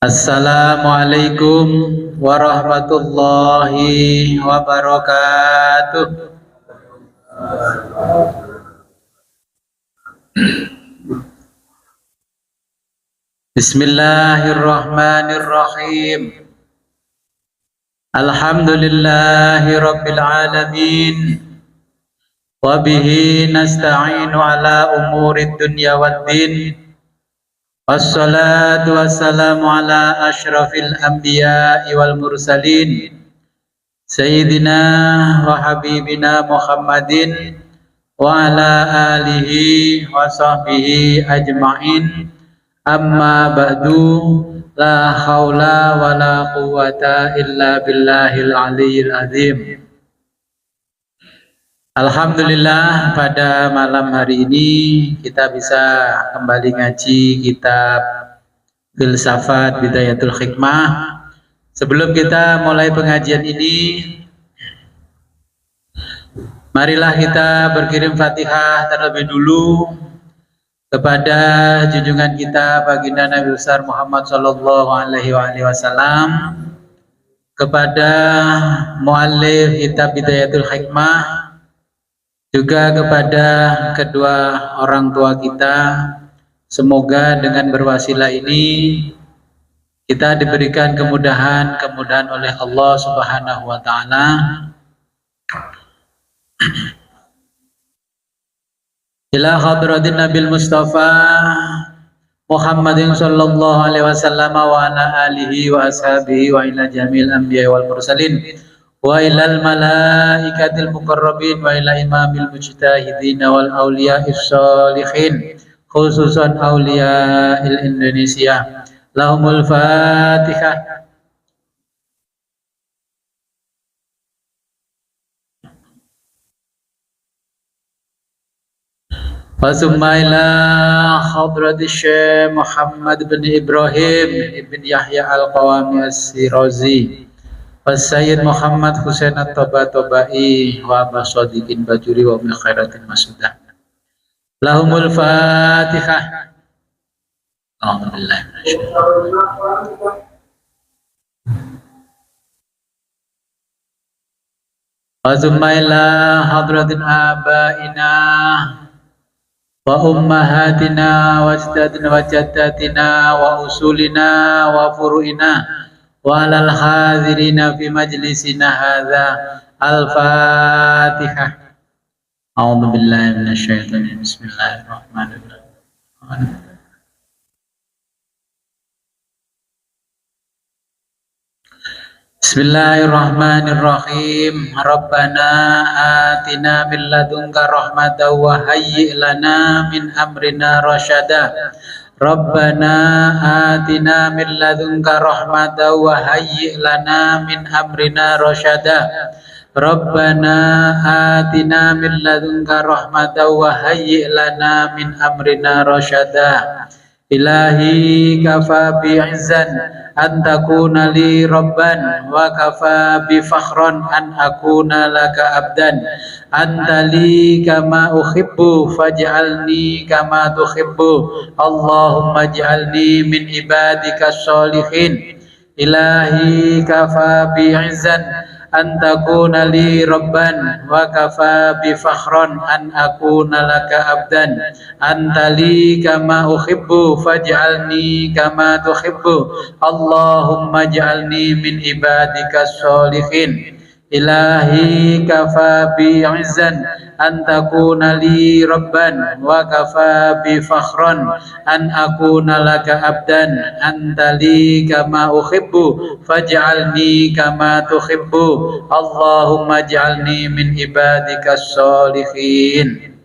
Assalamualaikum warahmatullahi wabarakatuh. Bismillahirrahmanirrahim. Alhamdulillahi rabbil alamin. Wa bihi nasta'inu ala umurid dunya waddin. Wassalatu wassalamu ala ashrafil anbiya'i wal mursalin Sayyidina wa habibina Muhammadin wa ala alihi wa sahbihi ajma'in. Amma ba'du, la hawla wa la quwwata illa billahil aliyyil azim. Alhamdulillah, pada malam hari ini kita bisa kembali ngaji kitab Filsafat Bidayatul Hikmah. Sebelum kita mulai pengajian ini, marilah kita berkirim Fatihah terlebih dulu kepada junjungan kita baginda Nabi besar Muhammad sallallahu alaihi wasallam, kepada muallif kitab Bidayatul Hikmah, juga kepada kedua orang tua kita. Semoga dengan berwasilah ini kita diberikan kemudahan oleh Allah Subhanahu wa taala. Ila hadratin Nabil Mustafa Muhammadin sallallahu alaihi wasallam wa ala alihi wa ashabihi wa ila jamil anbiya wal mursalin wa ilal malaikatil muqarrabin wa ila imamil mujtahidin wal awliya'is sholihin, khususan awliya'il Indonesia. Lahumul Fatihah. Wa summa ila hadratis Syekh Muhammad bin Ibrahim ibn Yahya al-Qawami as-Sirazi, Sayyid Muhammad Husain at-Tabatabai wa Basadiqin Bajuri wa min khairatin masudah. Lahumul Fatihah. Alhamdulillah. Wa summa ila hadratin abaina wa ummahatina wa ajdadina wa jaddatina wa usulina wa furu'ina wa alal hadirina fi majlisina hadza. Al-Fatihah. A'udzu billahi minasy syaithanir rajim. Bismillahirrahmanirrahim. Bismillahirrahmanirrahim. Rabbana atina min ladunka rahmatan wa hayyi' lana min amrina rasyada. Rabbana atina min ladunka rahmatan wa hayyi' lana min amrina rasyada. Rabbana atina min ladunka rahmatan wa hayyi' lana min amrina rasyada. Ilahi kafa bi'izzan an takuna li rabban wa kafa bi fakhran an akuna laka abdan. Anta li kama uhibbu faj'alni kama tuhibbu. Allahumma ij'alni min ibadika sholihin. Ilahi kafa bi'izzan an takuna li rabban wa kafa bi fakhran an akuna laka abdan. Anta li kama uhibbu faj'alni kama tuhibbu. Allahumma ij'alni min ibadika sholihin. Ilahi kafa bi'izzan an takuna li rabban wa kafa bi fakhran an akuna laka abdan. Anta li kama uhibbu faj'alni kama tuhibbu. Allahumma ij'alni min ibadika sholihin.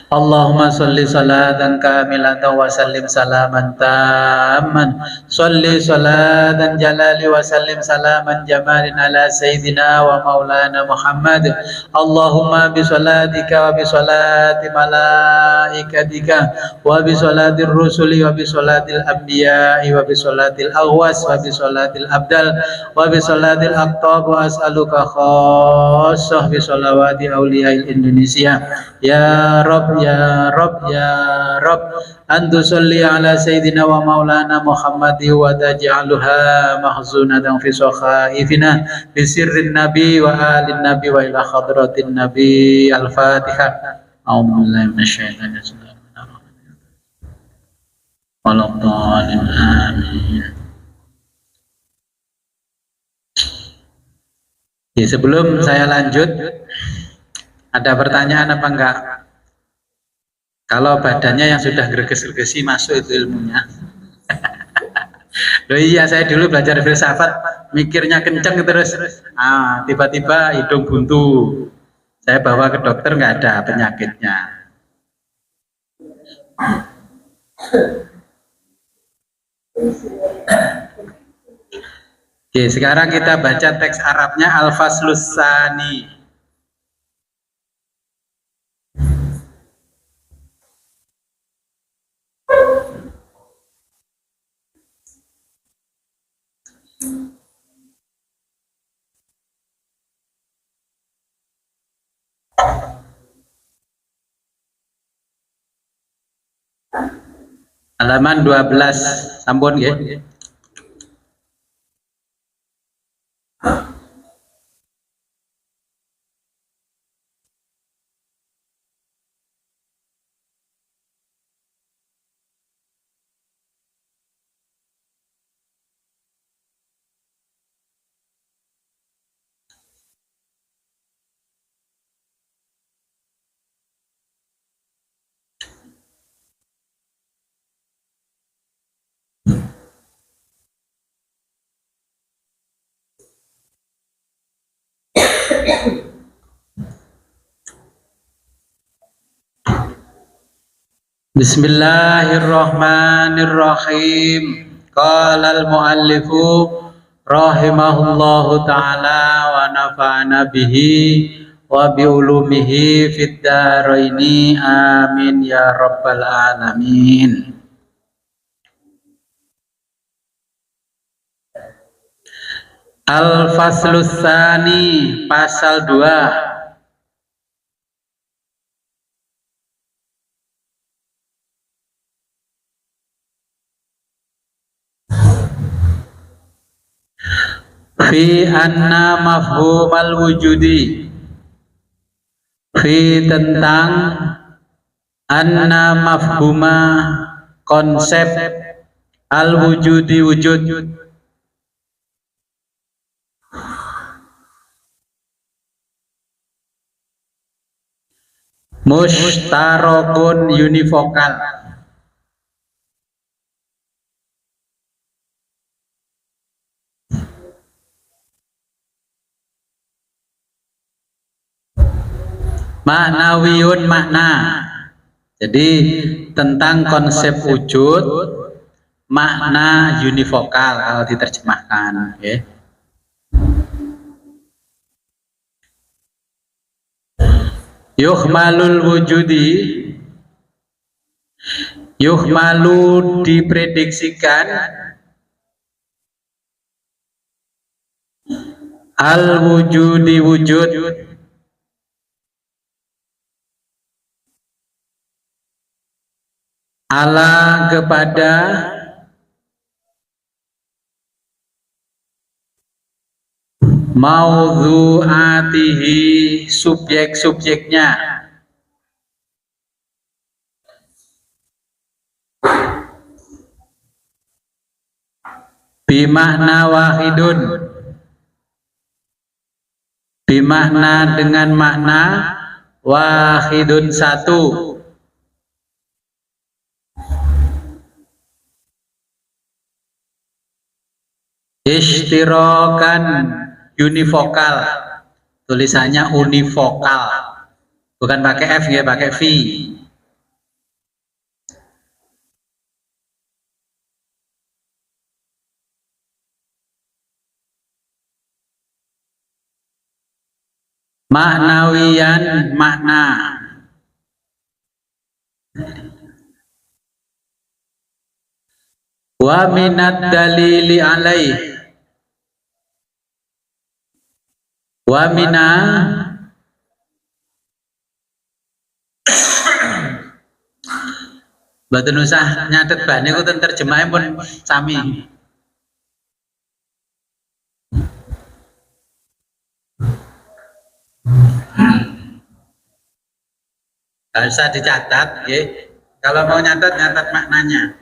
Allahumma salli salatan kamilatan wa sallim salaman tamman. Salli salatan jalali wa sallim salaman jamalin ala sayyidina wa maulana Muhammad. Allahumma bi salatika wa bi salati malaikatika wa bi salatir rusuli wa bi salatil anbiya'i wa bi salatil aghwas wa bi salatil abdal wa bi salatil aqtab. Wa as'aluka khassah bi salawati awliya'il Indonesia ya Rabb ya Rabb ya Rabb an tusalli ala sayyidina wa maulana Muhammadi wa taj'aluha mahzunatan fi sakhaifina bi sirrin nabi wa alin nabi wa ila hadratin nabi. Al-Fatihah. A'udzubillahi minasyaitonir rajim. Walladhdallin amin. Sebelum saya lanjut, ada pertanyaan apa enggak? Kalau badannya yang sudah greges-gregesi masuk itu ilmunya. Loh iya, saya dulu belajar filsafat, mikirnya kenceng terus, tiba-tiba hidung buntu. Saya bawa ke dokter nggak ada penyakitnya. Oke, sekarang kita baca teks Arabnya Al-Faslus Tsani. Halaman 12, sampun nggih. Bismillahirrahmanirrahim. Qala al-muallifu rahimahullahu ta'ala wa nafa'ana bihi wa bi ulumihi fid dharaini amin ya rabbal alamin. Al-Faslus Tsani, pasal 2. Fi anna mafhumal wujudi, fi tentang anna mafhuma konsep al wujudi wujud, mushtarakun univokal, maknawiyun makna. Jadi tentang konsep wujud, makna univokal kalau diterjemahkan, ya. Yuhmalul wujudi, yuhmalu diprediksikan, al wujudi wujud, ala kepada maudhu'atihi subjek-subjeknya, bimakna wahidun, bimakna dengan makna wahidun satu, ishtirakan univokal, tulisannya univokal, bukan pakai F ya, pakai V. Maknawiyan makna, wa minad dalili alaih, wa mina Mboten usah nyatet bae niku terjemahe pun sami. Nggak usah dicatat, ya. Kalau mau nyatat, nyatat maknanya.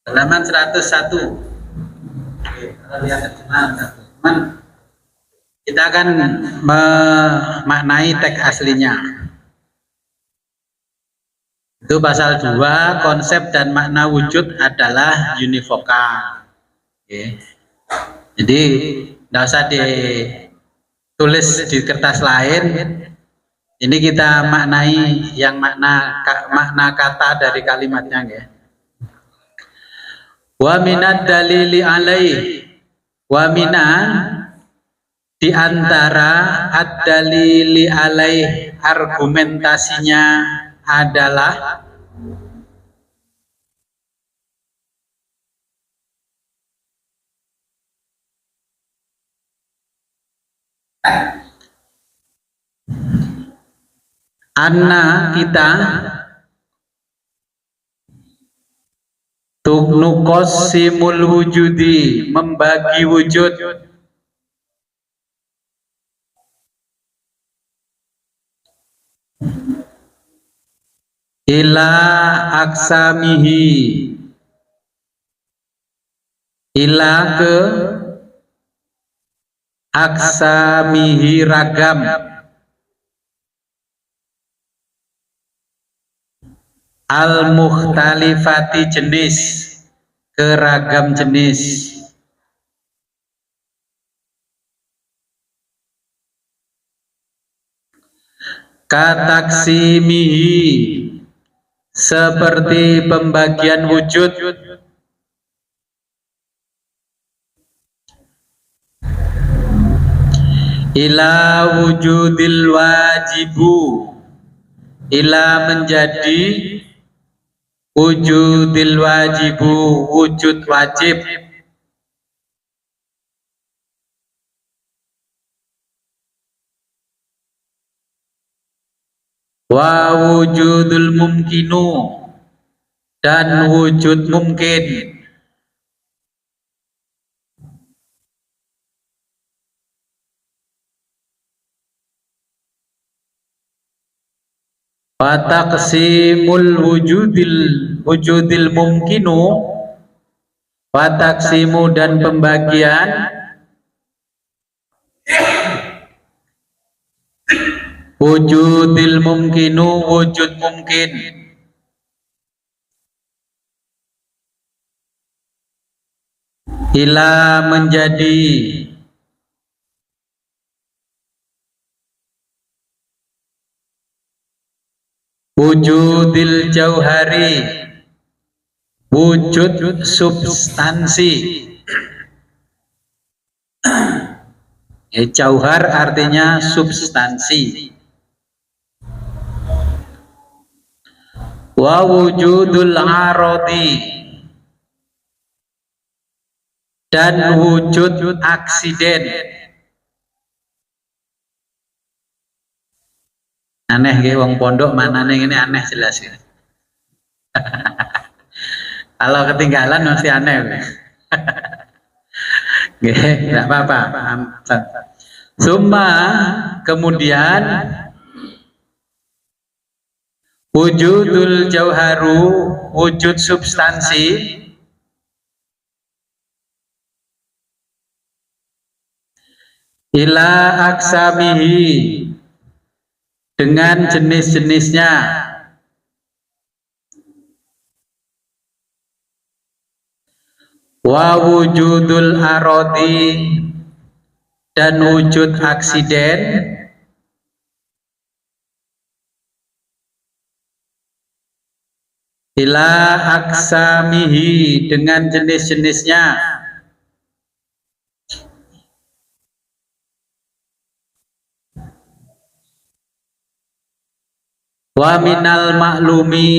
Halaman 101. Oke, kalau lihat terjemahan teman, kita akan memaknai teks aslinya. Itu pasal 2, konsep dan makna wujud adalah univokal. Oke. Jadi tidak usah ditulis di kertas lain. Ini kita maknai yang makna kata dari kalimatnya, ya. Wa minad dalili alaih, wa mina di antara ad-dalili alaih, argumentasinya adalah anna kita nuqassimul wujudi, membagi wujud, ila aksamihi, ila ke aksamihi ragam, al mukhtalifati jenis, keragam jenis, kataksimihi, seperti pembagian wujud, ila wujudil wajibu, ila menjadi wujudil wajibu, wujud wajib, wa wujudul mumkinu, dan wujud mungkin, wa taqsimul wujudil mumkinu, wa taqsimu, dan pembagian wujudil mumkinu, wujud mungkin, ila menjadi wujudil jauhari, wujud substansi. Jauhar artinya substansi. Wa wujudul arodi, dan wujud aksiden. Aneh ke wong pondok, manane ini aneh jelas ya. Kalau ketinggalan mesti aneh. Tidak apa-apa. Summa, kemudian wujudul jauharu, wujud substansi, ila aksamihi, dengan jenis-jenisnya, wa wujudul arodi, dan wujud aksiden, ila aksamihi, dengan jenis-jenisnya, wa minal maklumi,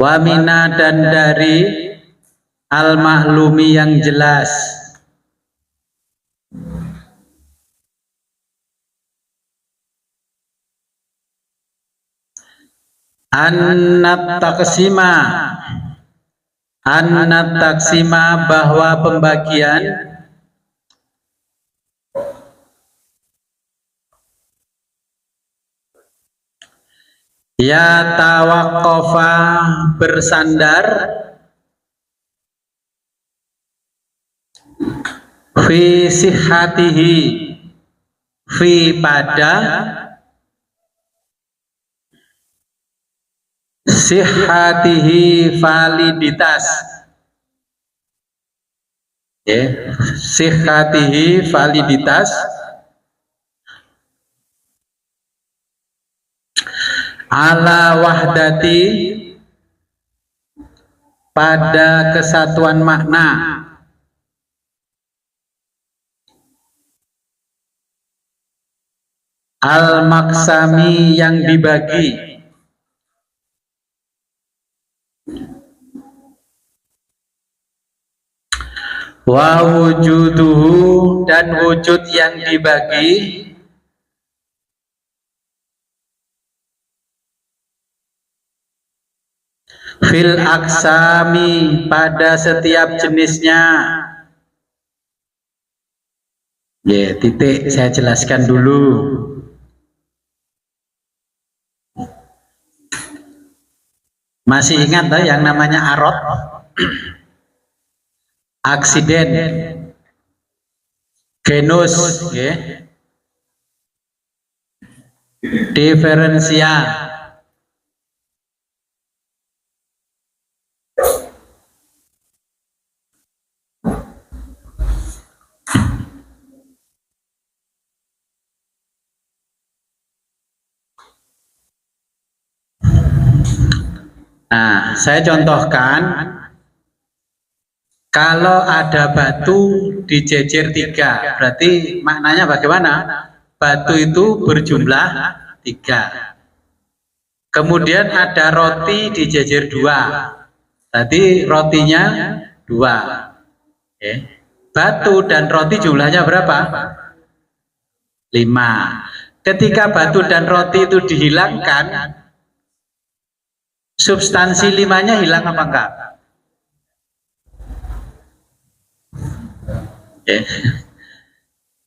Wamina dan dari al-maklumi yang jelas. Annat taksima bahwa pembagian ya tawaqqafa bersandar fi sihhatihi fi pada sihhatihi validitas ya, sihhatihi validitas ala wahdati pada kesatuan makna al-maksami yang dibagi wa wujuduhu dan wujud yang dibagi fil aksami pada setiap jenisnya. Ya, titik saya jelaskan dulu. Masih ingat lah yang namanya arot? Aksiden, genus, ya. Diferensia, nah, saya contohkan kalau ada batu dijejer 3, berarti maknanya bagaimana? Batu itu berjumlah 3. Kemudian ada roti dijejer 2, berarti rotinya 2. Batu dan roti jumlahnya berapa? 5. Ketika batu dan roti itu dihilangkan, substansi 5-nya hilang apa enggak?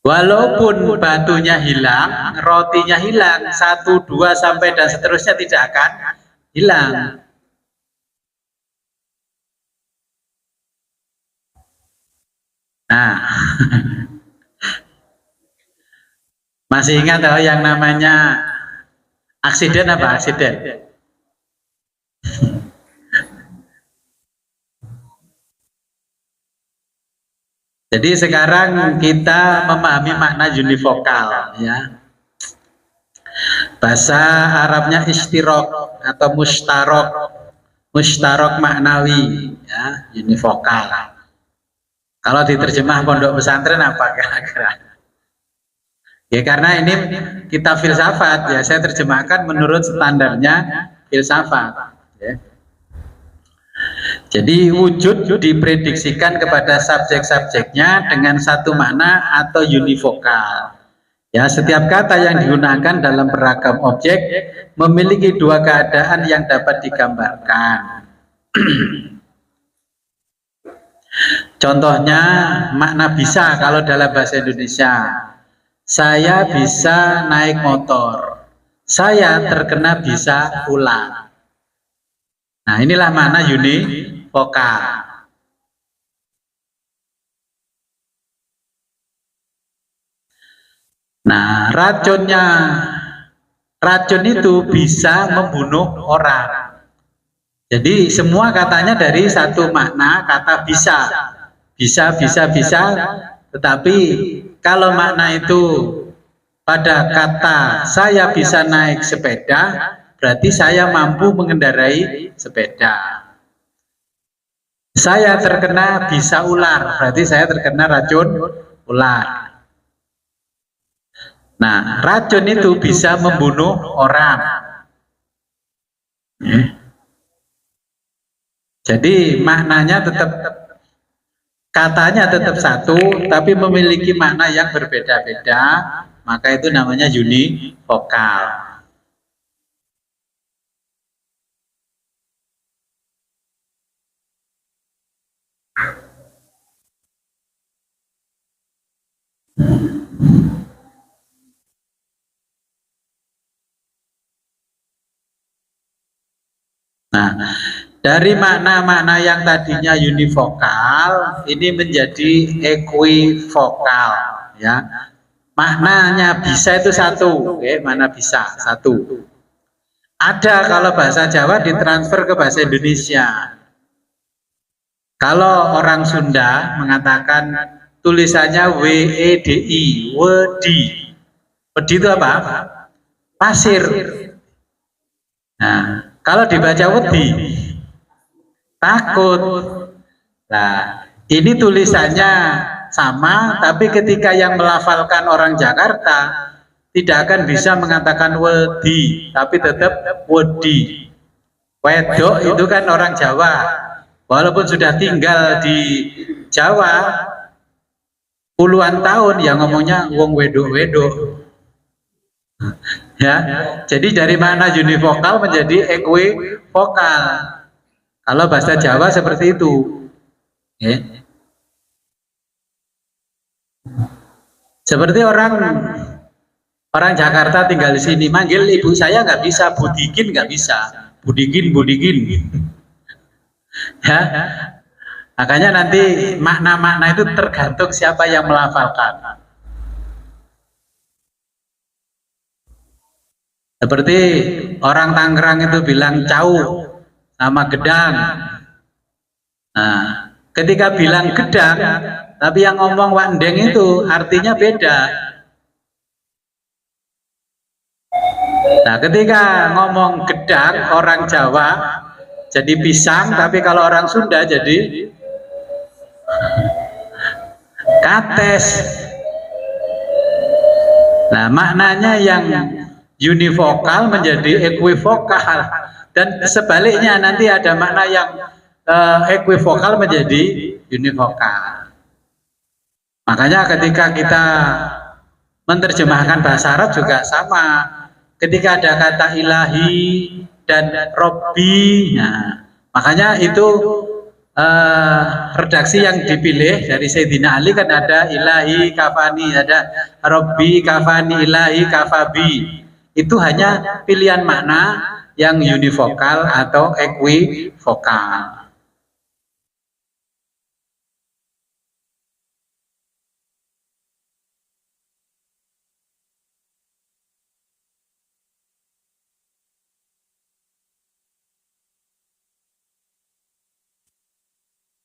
Walaupun batunya hilang, rotinya hilang, 1, 2 sampai dan seterusnya tidak akan hilang. Nah, masih ingat oh, yang namanya aksiden apa? Aksiden. Jadi sekarang kita memahami makna univokal, ya. Bahasa Arabnya istirok atau mustarok maknawi, ya, univokal. Kalau diterjemah pondok pesantren apa kira-kira? Ya karena ini kita filsafat, ya saya terjemahkan menurut standarnya filsafat. Ya. Jadi wujud diprediksikan kepada subjek-subjeknya dengan satu makna atau univokal. Ya, setiap kata yang digunakan dalam beragam objek memiliki 2 keadaan yang dapat digambarkan. Contohnya makna bisa kalau dalam bahasa Indonesia. Saya bisa naik motor. Saya terkena bisa ular. Nah, inilah makna univokal. Nah, racun itu bisa membunuh orang. Jadi semua katanya dari satu makna kata bisa. Bisa. Tetapi kalau makna itu pada kata saya bisa naik sepeda, berarti saya mampu mengendarai sepeda. Saya terkena bisa ular, berarti saya terkena racun ular. Nah, racun itu bisa membunuh orang. Jadi maknanya tetap, katanya tetap satu, tapi memiliki makna yang berbeda-beda, maka itu namanya univokal. Nah, dari makna-makna yang tadinya univokal ini menjadi equivokal, ya. Maknanya bisa itu satu, mana bisa satu. Ada kalau bahasa Jawa ditransfer ke bahasa Indonesia. Kalau orang Sunda mengatakan tulisannya WEDI, wedi. Wedi itu apa? Pasir. Nah, kalau dibaca wedi, takut. Nah, ini tulisannya sama, tapi ketika yang melafalkan orang Jakarta tidak akan bisa mengatakan wedi, tapi tetap wedi. Wedok itu kan orang Jawa, walaupun sudah tinggal di Jawa puluhan tahun, yang ngomongnya wong wedok-wedok. Ya, jadi dari mana univokal menjadi equivokal. Kalau bahasa Jawa seperti itu. Seperti orang Jakarta tinggal di sini, manggil ibu saya nggak bisa, Budigin nggak bisa, Budigin. Ya, makanya nanti makna-makna itu tergantung siapa yang melafalkan. Seperti orang Tangerang itu bilang cau sama gedang. Nah, ketika bilang gedang, tapi yang ngomong wandeng itu artinya beda. Nah, ketika ngomong gedang orang Jawa jadi pisang, tapi kalau orang Sunda jadi kates. Nah, maknanya yang univokal menjadi equivokal, dan sebaliknya nanti ada makna yang equivokal menjadi univokal. Makanya ketika kita menerjemahkan bahasa Arab juga sama. Ketika ada kata ilahi dan robbi, nah, makanya itu redaksi yang dipilih dari Sayyidina Ali kan ada ilahi kafani, ada robbi kafani, ilahi kafabi. Itu hanya pilihan makna yang univokal atau equivokal.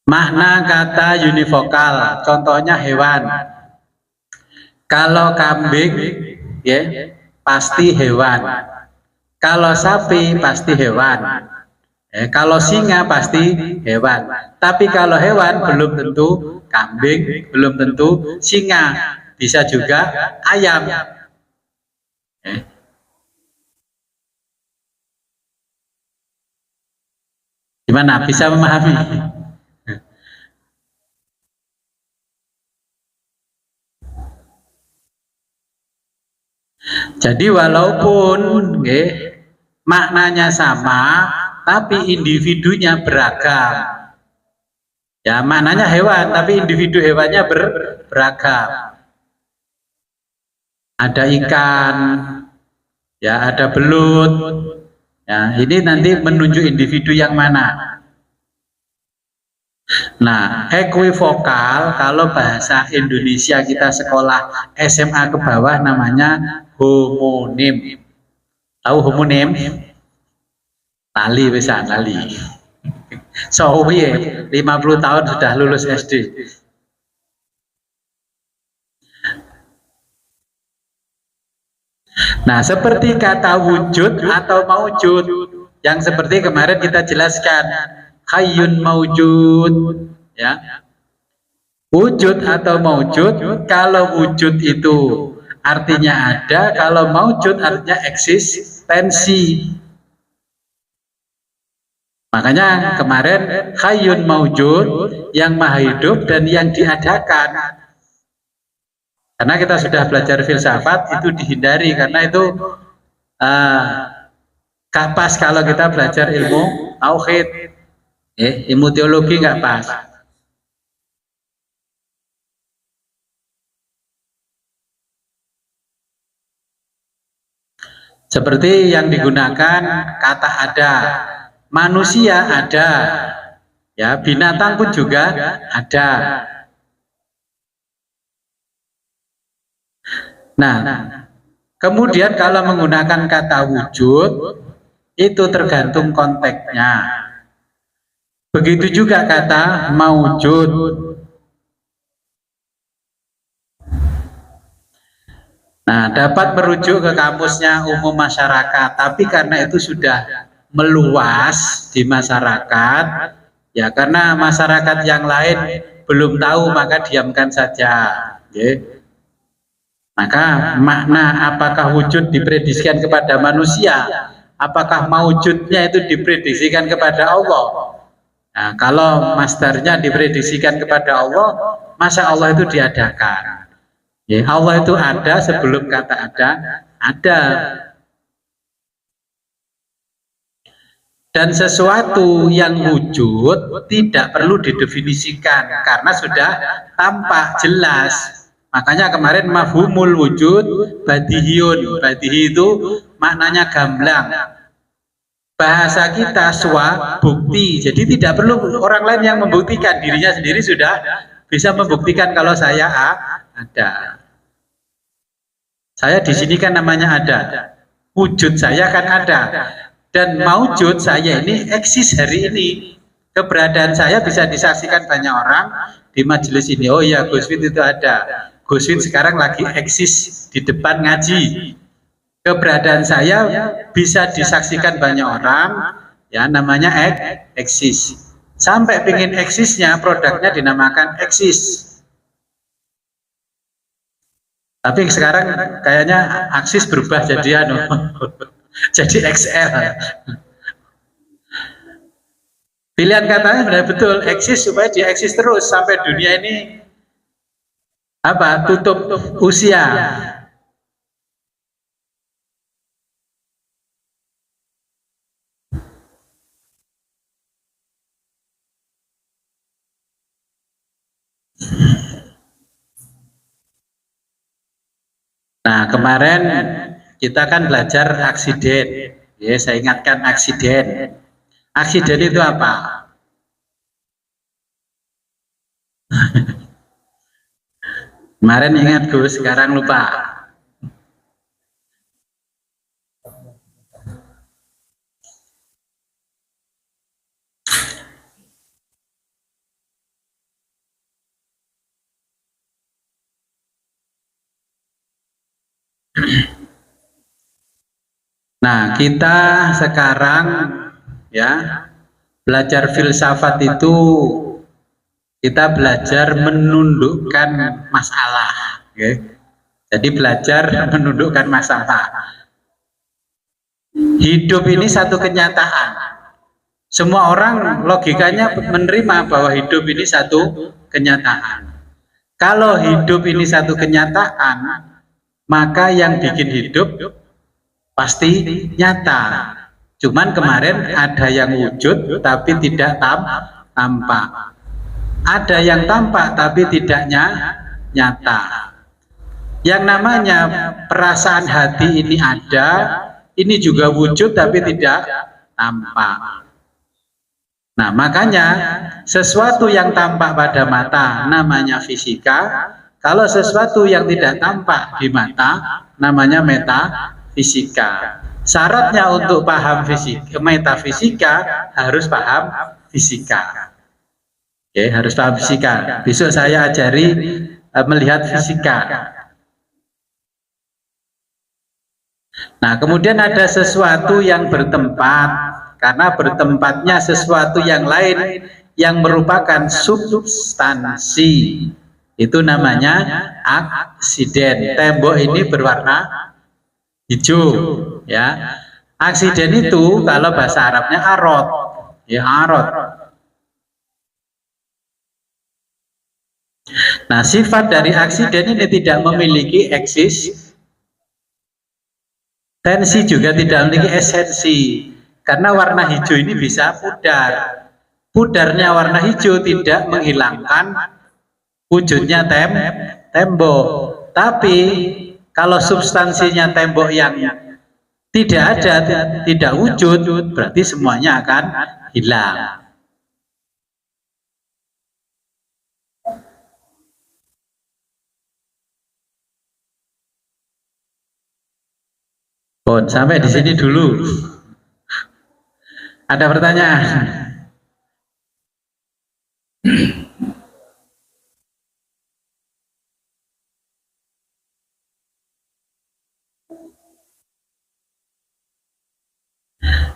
Makna kata univokal, contohnya hewan. Kalau kambing, ya, pasti hewan. Kalau sapi pasti hewan. Kalau singa pasti hewan. Tapi kalau hewan belum tentu kambing, belum tentu singa, bisa juga ayam. Gimana? Bisa memahami? Jadi walaupun maknanya sama, tapi individunya beragam. Ya, maknanya hewan, tapi individu hewannya beragam. Ada ikan, ya ada belut. Ya, ini nanti menunjuk individu yang mana. Nah, equivokal kalau bahasa Indonesia kita sekolah SMA ke bawah namanya homonim. Tahu homonim? Lali bisa lali. So, 50 tahun sudah lulus SD. Nah, seperti kata wujud atau maujud yang seperti kemarin kita jelaskan, hayyun maujud, ya. Wujud atau maujud, kalau wujud itu artinya ada, kalau maujud artinya eksistensi. Makanya kemarin hayyun maujud, yang maha hidup dan yang diadakan. Karena kita sudah belajar filsafat, itu dihindari karena itu gak pas kalau kita belajar ilmu tauhid, ilmu teologi gak pas. Seperti yang digunakan kata ada, manusia ada, ya binatang pun juga ada. Nah, kemudian kalau menggunakan kata wujud, itu tergantung konteksnya. Begitu juga kata maujud. Nah, dapat merujuk ke kamusnya umum masyarakat, tapi karena itu sudah meluas di masyarakat, ya karena masyarakat yang lain belum tahu maka diamkan saja. Maka makna apakah wujud diprediksikan kepada manusia, apakah maujudnya itu diprediksikan kepada Allah. Nah, kalau masdarnya diprediksikan kepada Allah, masa Allah itu diadakan. Ya, Allah itu ada sebelum kata ada. Dan sesuatu yang wujud tidak perlu didefinisikan karena sudah tampak jelas. Makanya kemarin mafhumul wujud badihiyun. Badihi itu maknanya gamblang. Bahasa kita swa bukti. Jadi tidak perlu orang lain yang membuktikan, dirinya sendiri sudah bisa membuktikan kalau saya ada. Saya di sini kan namanya ada. Wujud saya kan ada. Dan maujud saya ini eksis hari ini. Keberadaan saya bisa disaksikan banyak orang di majelis ini. Oh ya, Gus Fit itu ada. Gus Fit sekarang lagi eksis di depan ngaji. Keberadaan saya bisa disaksikan banyak orang, ya namanya eksis. Sampai pingin eksisnya, produknya dinamakan eksis. Tapi sekarang kayaknya aksis berubah jadi jadi XL. Pilihan katanya benar betul, eksis supaya dia eksis terus sampai dunia ini tutup usia. Nah, kemarin kita kan belajar aksiden. Ya, saya ingatkan aksiden. Aksiden itu apa? Kemarin ingat Gus, sekarang lupa. Nah, kita sekarang ya belajar filsafat itu kita belajar menundukkan masalah, ya. Jadi belajar menundukkan masalah. Hidup ini satu kenyataan. Semua orang logikanya menerima bahwa hidup ini satu kenyataan. Kalau hidup ini satu kenyataan, maka yang bikin hidup pasti nyata. Cuman kemarin ada yang wujud tapi tidak tampak. Ada yang tampak tapi tidak nyata. Yang namanya perasaan hati ini ada, ini juga wujud tapi tidak tampak. Nah, makanya sesuatu yang tampak pada mata namanya fisika. Kalau sesuatu yang tidak tampak di mata namanya metafisika. Syaratnya untuk paham metafisika harus paham fisika. Oke, harus paham fisika. Besok saya ajari melihat fisika. Nah, kemudian ada sesuatu yang bertempat, karena bertempatnya sesuatu yang lain yang merupakan substansi. Itu namanya aksiden. Tembok ini berwarna hijau, ya. Aksiden itu kalau bahasa Arabnya arot. ya arad. Nah, sifat dari aksiden ini tidak memiliki eksistensi, juga tidak memiliki esensi. Karena warna hijau ini bisa pudar. Pudarnya warna hijau tidak menghilangkan wujudnya tembok. Tapi kalau substansinya tembok yang tidak ada, tidak wujud, berarti semuanya akan hilang. Sampai di sini dulu. Ada pertanyaan?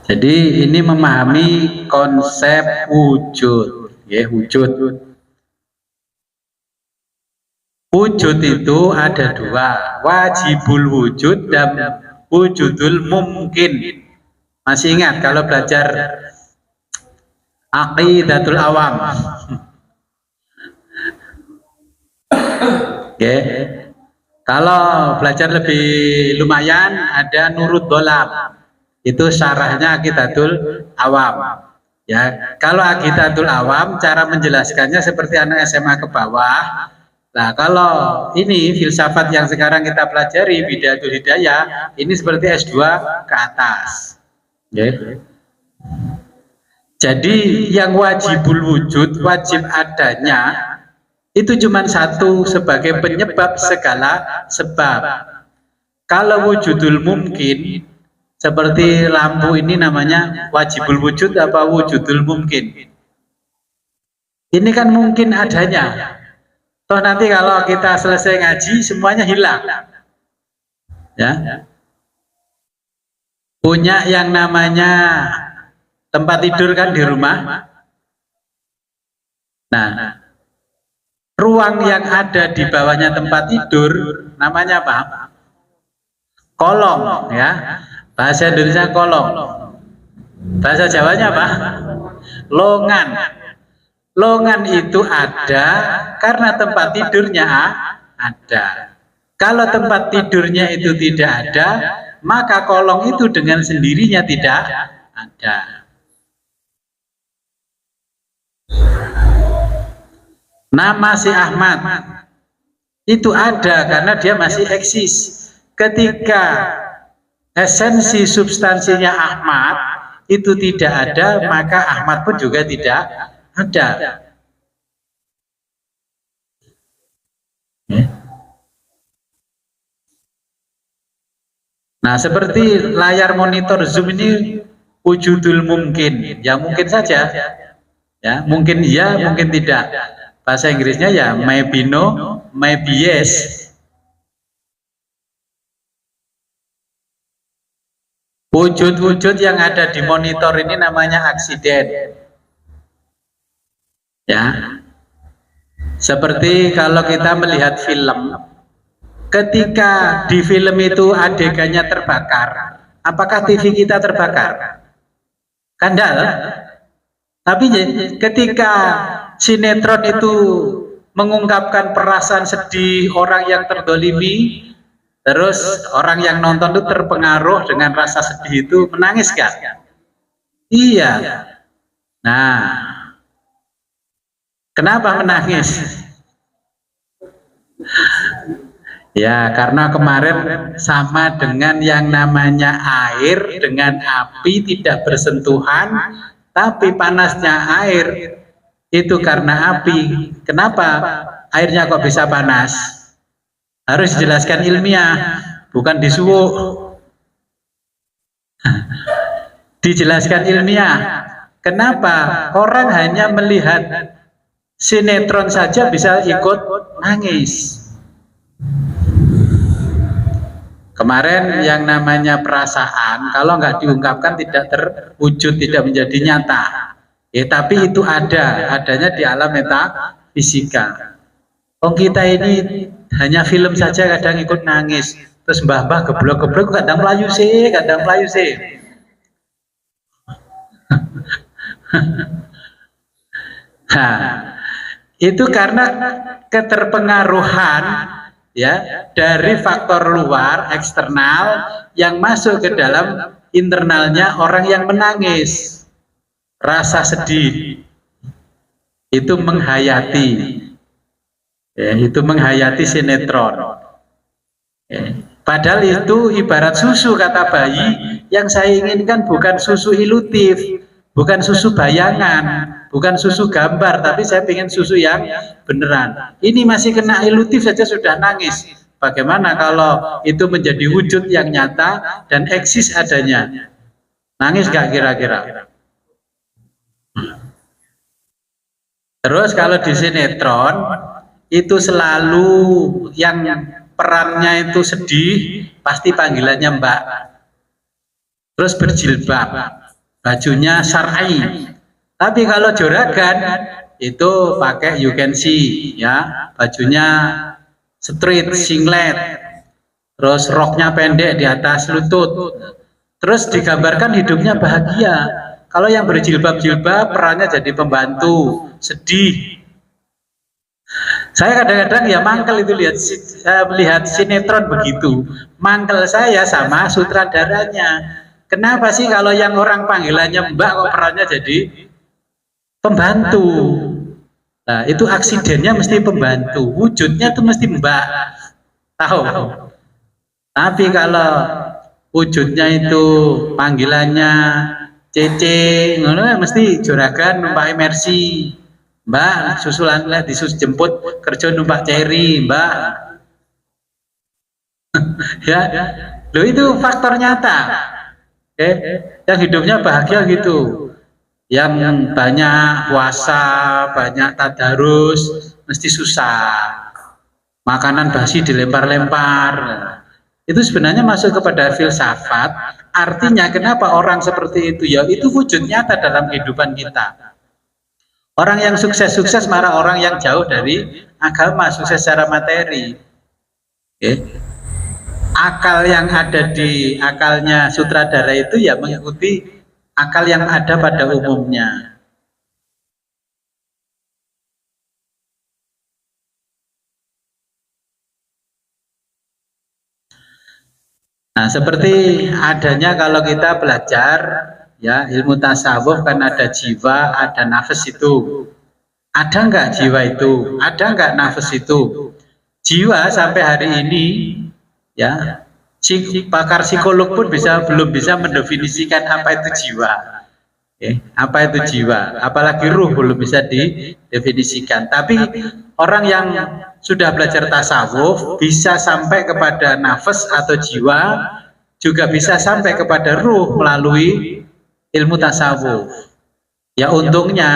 Jadi ini memahami konsep wujud, ya, wujud. Wujud itu ada dua, wajibul wujud dan wujudul mungkin. Masih ingat kalau belajar aqidatul awam? Oke. Kalau belajar lebih lumayan ada nurut dolam. Itu syarahnya aqidatul awam. Ya, kalau aqidatul awam cara menjelaskannya seperti anak SMA ke bawah. Nah, kalau ini filsafat yang sekarang kita pelajari, Bidayatul Hidayah, ini seperti S2 ke atas. Okay. Jadi yang wajibul wujud, wajib adanya, itu cuma satu sebagai penyebab segala sebab. Kalau wujudul mungkin, seperti lampu ini namanya wajibul wujud apa wujudul mungkin? Ini kan mungkin adanya. Toh nanti kalau kita selesai ngaji semuanya hilang, ya. Punya yang namanya tempat tidur kan di rumah. Nah, ruang yang ada di bawahnya tempat tidur namanya apa? Kolong, ya. Bahasa Indonesia kolong. Bahasa Jawanya apa? Longan. Longan itu ada karena tempat tidurnya ada. Kalau tempat tidurnya itu tidak ada, maka kolong itu dengan sendirinya tidak ada. Nama si Ahmad itu ada karena dia masih eksis. Ketika esensi substansinya Ahmad itu tidak ada, maka Ahmad pun juga tidak ada. Nah, seperti layar monitor Zoom ini wujudul mungkin, ya mungkin saja, ya mungkin iya, mungkin tidak. Bahasa Inggrisnya ya maybe no, maybe yes. Wujud-wujud yang ada di monitor ini namanya aksiden. Ya, seperti kalau kita melihat film, ketika di film itu adegannya terbakar, apakah TV kita terbakar? Kan enggak. Tapi ketika sinetron itu mengungkapkan perasaan sedih orang yang terdolimi, terus orang yang nonton itu terpengaruh dengan rasa sedih itu, menangis kan? Iya. Nah, kenapa menangis? Ya, karena kemarin sama dengan yang namanya air dengan api tidak bersentuhan, tapi panasnya air itu karena api. Kenapa airnya kok bisa panas? Harus dijelaskan ilmiah, bukan disuwuk. Dijelaskan ilmiah. Kenapa orang hanya melihat sinetron saja bisa ikut nangis? Kemarin yang namanya perasaan kalau nggak diungkapkan tidak terwujud, tidak menjadi nyata. Tapi itu adanya di alam metafisika. Kita ini hanya film saja kadang ikut nangis, terus mbah-mbah geblok-geblok kadang melayu sih, kadang melayu sih. Nah, itu karena keterpengaruhan ya dari faktor luar eksternal yang masuk ke dalam internalnya orang yang menangis. Rasa sedih itu menghayati, ya, itu menghayati sinetron. Ya. Padahal itu ibarat susu, kata bayi, yang saya inginkan bukan susu ilutif, bukan susu bayangan, bukan susu gambar, tapi saya ingin susu yang beneran. Ini masih kena ilutif saja sudah nangis. Bagaimana kalau itu menjadi wujud yang nyata dan eksis adanya? Nangis gak kira-kira? Terus kalau di sinetron itu selalu yang perannya itu sedih, pasti panggilannya Mbak. Terus berjilbab, bajunya syar'i. Tapi kalau juragan itu pakai you can see, ya, bajunya street singlet, terus roknya pendek di atas lutut. Terus digambarkan hidupnya bahagia. Kalau yang berjilbab-jilbab perannya jadi pembantu, sedih. Saya kadang-kadang ya mangkel itu lihat sinetron begitu. Mangkel saya sama sutradaranya. Kenapa sih kalau yang orang panggilannya Mbak kok perannya jadi pembantu? Nah, itu aksidennya mesti pembantu, wujudnya tuh mesti Mbak. Tahu? Tapi kalau wujudnya itu panggilannya Cece, ngono mesti juragan numpak Mercy. Mbak, susulan lah disus jemput kerja numpak Cherry, Mbak. Ya, lo itu faktor nyata. Yang hidupnya bahagia gitu. Yang banyak puasa, banyak tadarus, mesti susah. Makanan basi dilempar-lempar. Itu sebenarnya masuk kepada filsafat. Artinya kenapa orang seperti itu? Ya itu wujud nyata dalam kehidupan kita. Orang yang sukses-sukses marah orang yang jauh dari agama, sukses secara materi. Akal yang ada di akalnya sutradara itu ya mengikuti akal yang ada pada umumnya. Nah, seperti adanya kalau kita belajar ya ilmu tasawuf kan ada jiwa, ada nafas itu. Ada nggak jiwa itu? Ada nggak nafas itu? Jiwa sampai hari ini ya pakar psikolog pun belum bisa mendefinisikan apa itu jiwa. Apa itu jiwa? Apalagi ruh belum bisa didefinisikan. Tapi orang yang sudah belajar tasawuf bisa sampai kepada nafas atau jiwa, juga bisa sampai kepada ruh melalui ilmu tasawuf. Ya untungnya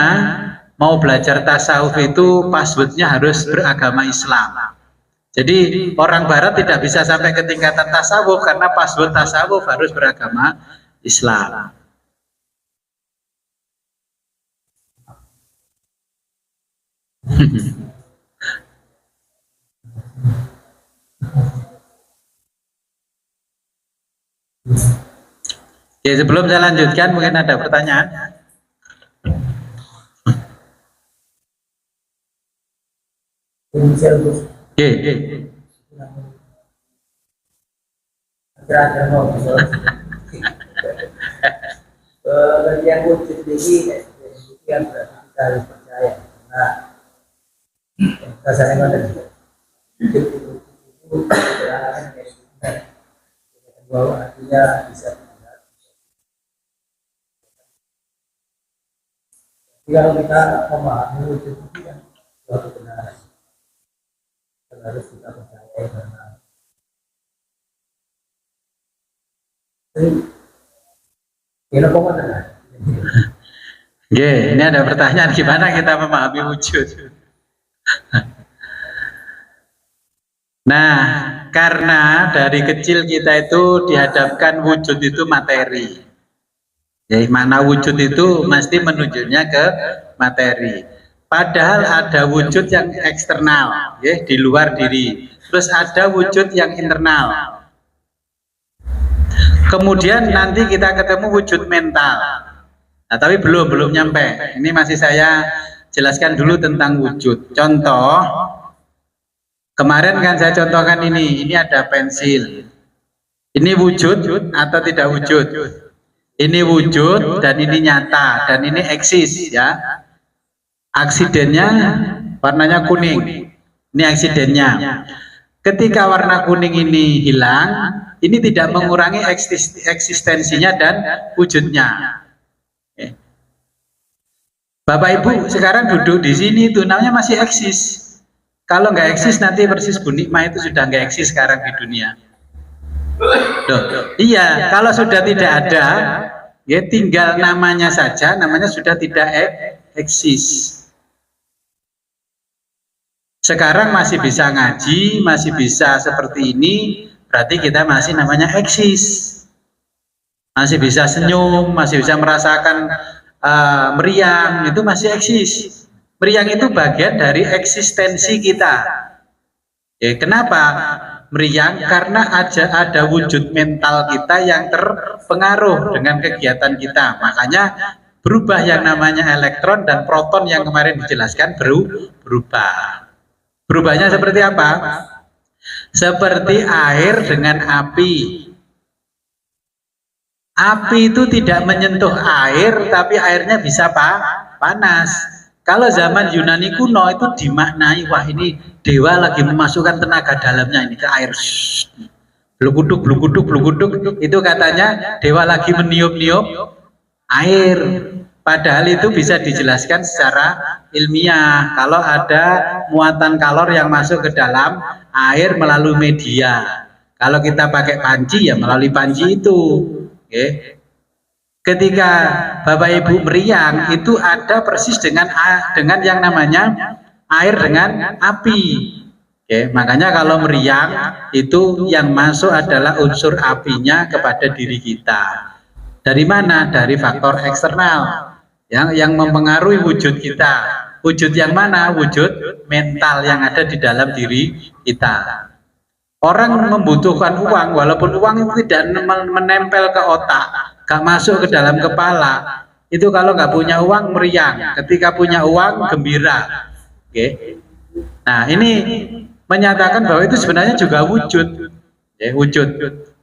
mau belajar tasawuf itu passwordnya harus beragama Islam. Jadi orang barat tidak bisa sampai ke tingkatan tasawuf karena password tasawuf harus beragama Islam. Oke, sebelum saya lanjutkan mungkin ada pertanyaan. Oke. Yang wujud ini yang berarti kita harus percaya. Nah, rasanya ada itu bahwa artinya bisa dilihat. Kalau kita memahami wujud itu kan suatu kebenaran, harus kita percaya karena ini ada pertanyaan gimana kita memahami wujud. Nah, karena dari kecil kita itu dihadapkan wujud itu materi. Ya, makna wujud itu mesti menunjuknya ke materi. Padahal ada wujud yang eksternal, ya, di luar diri. Terus ada wujud yang internal. Kemudian nanti kita ketemu wujud mental. Nah, tapi belum nyampe. Ini masih saya jelaskan dulu tentang wujud. Contoh, kemarin kan saya contohkan ini ada pensil. Ini wujud atau tidak wujud? Ini wujud dan ini nyata dan ini eksis ya. Aksidennya warnanya kuning. Ini aksidennya. Ketika warna kuning ini hilang, ini tidak mengurangi eksistensinya dan wujudnya. Bapak Ibu sekarang duduk di sini itu namanya masih eksis. Kalau nggak eksis nanti persis Bu Nikmah itu sudah nggak eksis sekarang di dunia. Loh, iya, kalau sudah tidak ada, ya tinggal namanya saja, namanya sudah tidak eksis. Sekarang masih bisa ngaji, masih bisa seperti ini, berarti kita masih namanya eksis. Masih bisa senyum, masih bisa merasakan meriang, itu masih eksis. Meriang itu bagian dari eksistensi kita. Kenapa meriang? Karena ada wujud mental kita yang terpengaruh dengan kegiatan kita. Makanya berubah yang namanya elektron dan proton yang kemarin dijelaskan berubah. Berubahnya seperti apa? Seperti air dengan api. Api itu tidak menyentuh air, tapi airnya bisa panas. Kalau zaman Yunani kuno itu dimaknai, wah ini dewa lagi memasukkan tenaga dalamnya ini ke air. Bluguduk, itu katanya dewa lagi meniup-niup air. Padahal itu bisa dijelaskan secara ilmiah. Kalau ada muatan kalor yang masuk ke dalam air melalui media. Kalau kita pakai panci ya melalui panci itu. Ketika Bapak Ibu meriang itu ada persis dengan yang namanya air dengan api. Makanya kalau meriang itu yang masuk adalah unsur apinya kepada diri kita. Dari mana? Dari faktor eksternal yang mempengaruhi wujud kita. Wujud yang mana? Wujud mental yang ada di dalam diri kita. Orang membutuhkan uang, walaupun uang itu tidak menempel ke otak, gak masuk ke dalam kepala. Itu kalau nggak punya uang meriang, ketika punya uang gembira. Nah ini menyatakan bahwa itu sebenarnya juga wujud. Wujud.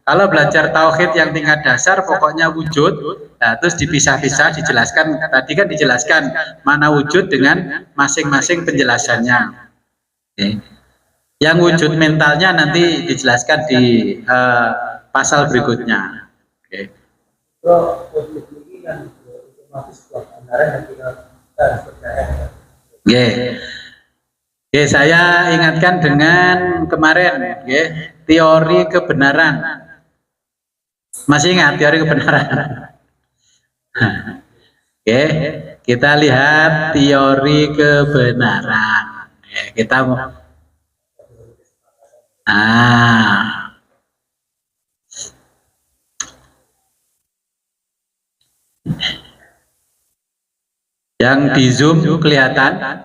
Kalau belajar tauhid yang tingkat dasar pokoknya wujud, nah, terus dipisah-pisah dijelaskan, tadi kan dijelaskan mana wujud dengan masing-masing penjelasannya. Yang wujud mentalnya nanti dijelaskan di pasal berikutnya. Saya ingatkan dengan kemarin teori kebenaran. Masih ingat teori kebenaran? Kita lihat teori kebenaran. Kita mau yang di Zoom kelihatan?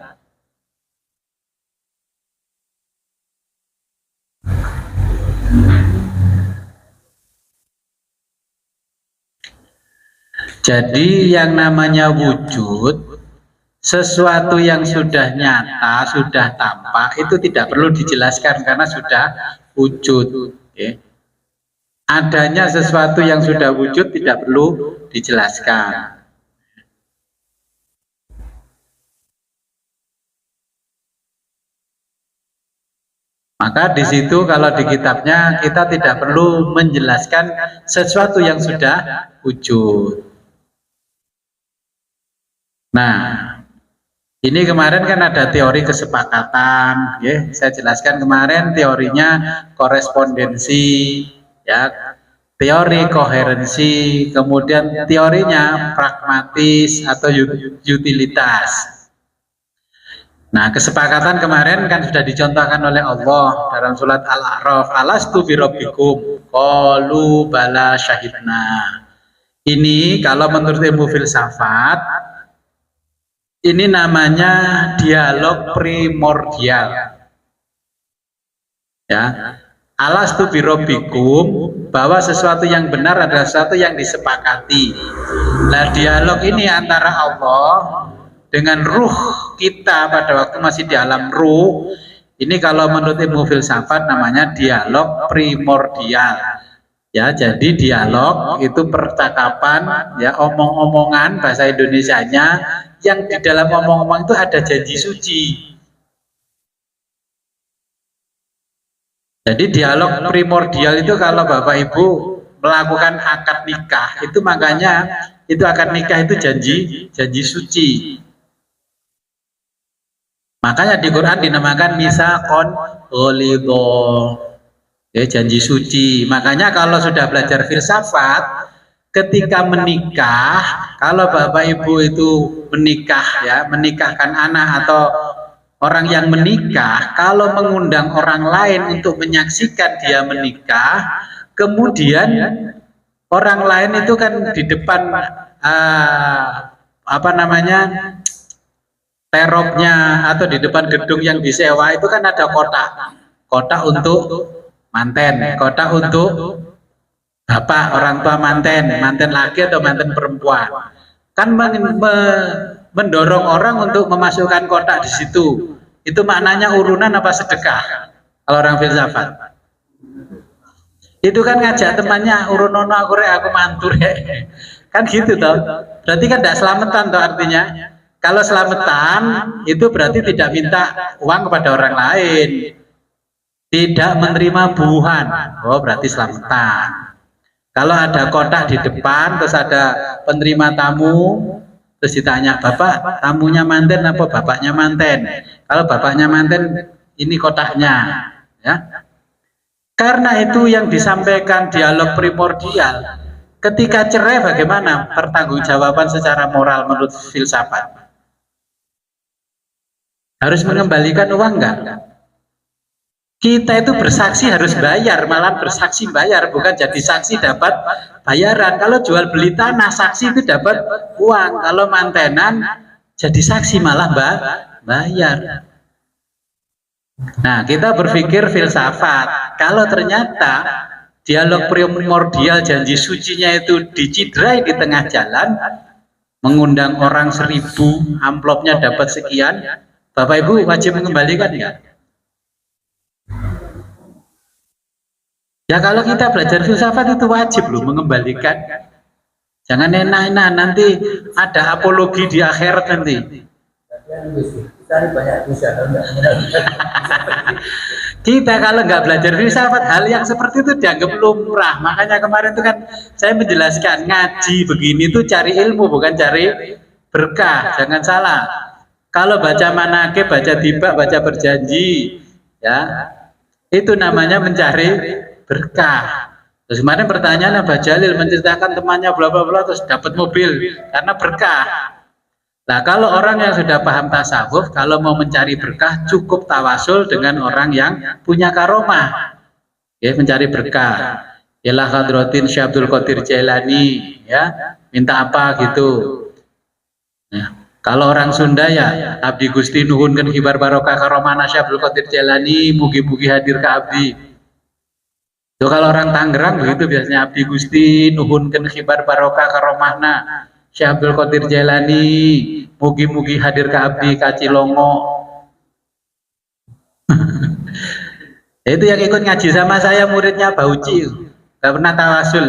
Jadi yang namanya wujud, sesuatu yang sudah nyata, sudah tampak, itu tidak perlu dijelaskan karena sudah wujud. Adanya sesuatu yang sudah wujud tidak perlu dijelaskan. Maka di situ kalau di kitabnya kita tidak perlu menjelaskan sesuatu yang sudah wujud. Nah, ini kemarin kan ada teori kesepakatan, saya jelaskan kemarin teorinya korespondensi, teori koherensi, kemudian teorinya pragmatis atau utilitas. Nah, kesepakatan kemarin kan sudah dicontohkan oleh Allah dalam surat Al-A'raf, alastu birabbikum qalu bala syahidna. Ini kalau menurut ilmu filsafat ini namanya dialog primordial. Alastu birabbikum bahwa sesuatu yang benar adalah sesuatu yang disepakati. Nah, dialog ini antara Allah dengan ruh kita pada waktu masih di alam ruh, ini kalau menurut ilmu filsafat namanya dialog primordial. Ya, jadi dialog itu percakapan, ya, omong-omongan bahasa Indonesianya yang di dalam omong-omong itu ada janji suci. Jadi dialog primordial itu kalau Bapak Ibu melakukan akad nikah, itu makanya itu akad nikah itu janji suci. Makanya di Quran dinamakan misaqon ghalidho. Ya, janji suci. Makanya kalau sudah belajar filsafat, ketika menikah, kalau Bapak Ibu itu menikah, ya, menikahkan anak atau orang yang menikah, kalau mengundang orang lain untuk menyaksikan dia menikah, kemudian orang lain itu kan di depan apa namanya, teropnya atau di depan gedung yang disewa itu kan ada kotak untuk manten, kotak untuk bapak orang tua manten laki atau manten perempuan, kan mendorong orang untuk memasukkan kotak di situ. Itu maknanya urunan apa sedekah kalau orang filsafat? Itu kan ngajak temannya, urunono aku mantur kan gitu toh. Berarti kan tidak selamatan toh artinya. Kalau selamatan itu berarti tidak minta uang kepada orang lain, tidak menerima buuhan, oh berarti selamatan. Kalau ada kotak di depan, terus ada penerima tamu, terus ditanya, Bapak tamunya manten apa bapaknya manten? Kalau bapaknya manten, ini kotaknya, ya. Karena itu yang disampaikan dialog primordial. Ketika cerai bagaimana pertanggungjawaban secara moral menurut filsafat? Harus mengembalikan uang enggak? Kita itu bersaksi harus bayar, malah bersaksi bayar, bukan jadi saksi dapat bayaran. Kalau jual beli tanah, saksi itu dapat uang. Kalau mantenan, jadi saksi malah bayar. Nah, kita berpikir filsafat. Kalau ternyata dialog primordial janji sucinya itu dicidrai di tengah jalan, mengundang orang 1000, amplopnya dapat sekian, Bapak Ibu wajib mengembalikan ya? Ya kalau kita belajar filsafat itu wajib loh mengembalikan. Jangan enak-enak nanti ada apologi di akhirat nanti. Kita kalau nggak belajar filsafat, hal yang seperti itu dianggap lumrah. Makanya kemarin itu kan saya menjelaskan, ngaji begini tuh cari ilmu bukan cari berkah. Jangan salah. Kalau baca manaqib, baca tiba, baca berjanji, ya itu namanya mencari berkah. Terus kemarin pertanyaan Abah Jalil menceritakan temannya bla bla bla terus dapat mobil karena berkah. Nah, kalau orang yang sudah paham tasawuf, kalau mau mencari berkah cukup tawasul dengan orang yang punya karomah. Ya, mencari berkah. Yalah Hadratin Syekh Abdul Qadir Jailani, ya, minta apa gitu. Nah, kalau orang Sunda ya Abdi Gusti nuhunkeun hibar barokah karomahna Syekh Abdul Qadir Jailani, mugi-mugi hadir ke abdi. So, kalau orang Tangerang begitu biasanya Abdi Gusti nuhunkeun khibar barokah karomahna Syekh Abdul Qadir Jailani, mugi-mugi hadir ke abdi ka Cilongo. Itu yang ikut ngaji sama saya muridnya Bauci, nggak pernah tawasul.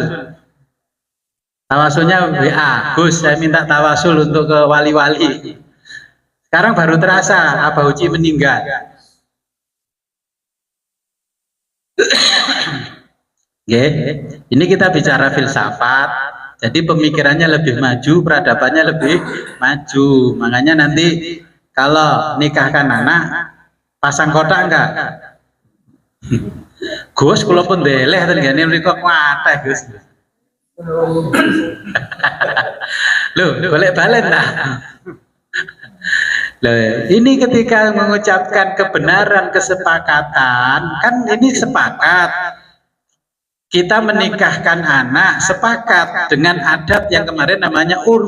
Tawasulnya WA, Gus saya minta tawasul untuk ke wali-wali. Sekarang baru terasa Bauci meninggal. Ini kita bicara filsafat, jadi pemikirannya lebih maju, peradabannya lebih maju. Makanya nanti kalau nikahkan anak, pasang kotak enggak? Gus, kalau pun deleh, tergani mereka kuatah Gus. Loh, boleh balen lah. Loh, ini ketika mengucapkan kebenaran, kesepakatan, kan ini sepakat. Kita menikahkan anak sepakat dengan adab yang kemarin namanya urf,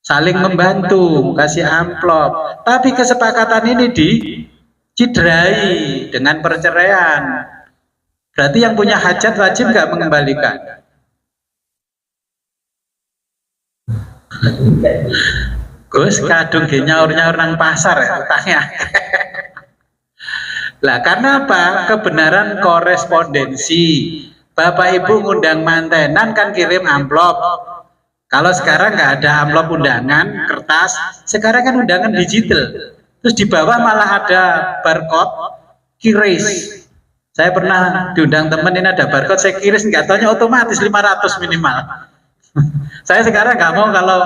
saling membantu, kasih amplop. Tapi kesepakatan ini dicidrai dengan perceraian. Berarti yang punya hajat wajib nggak mengembalikan? Gus kadung nyaur-nyaur nang pasar ya utangnya. Lah karena apa? Kebenaran korespondensi. Bapak Ibu ngundang mantenan kan kirim amplop. Kalau sekarang nggak ada amplop undangan, kertas, sekarang kan undangan digital. Terus di bawah malah ada barcode, kiris. Saya pernah diundang temen, ini ada barcode, saya kiris, nggak taunya otomatis 500 minimal. Saya sekarang nggak mau kalau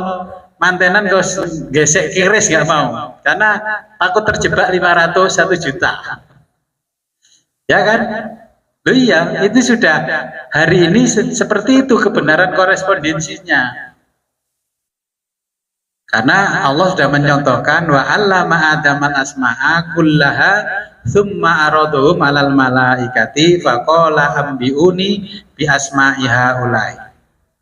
mantenan gesek kiris, nggak mau. Karena takut terjebak 500, 1 juta. Ya kan? Loh iya, itu sudah hari ini seperti itu kebenaran korespondensinya. Karena Allah sudah mencontohkan wa 'allama Adamal asma'a kullaha tsumma araduhum 'alal malaikati faqala ambiuni bi asma'i haula'i.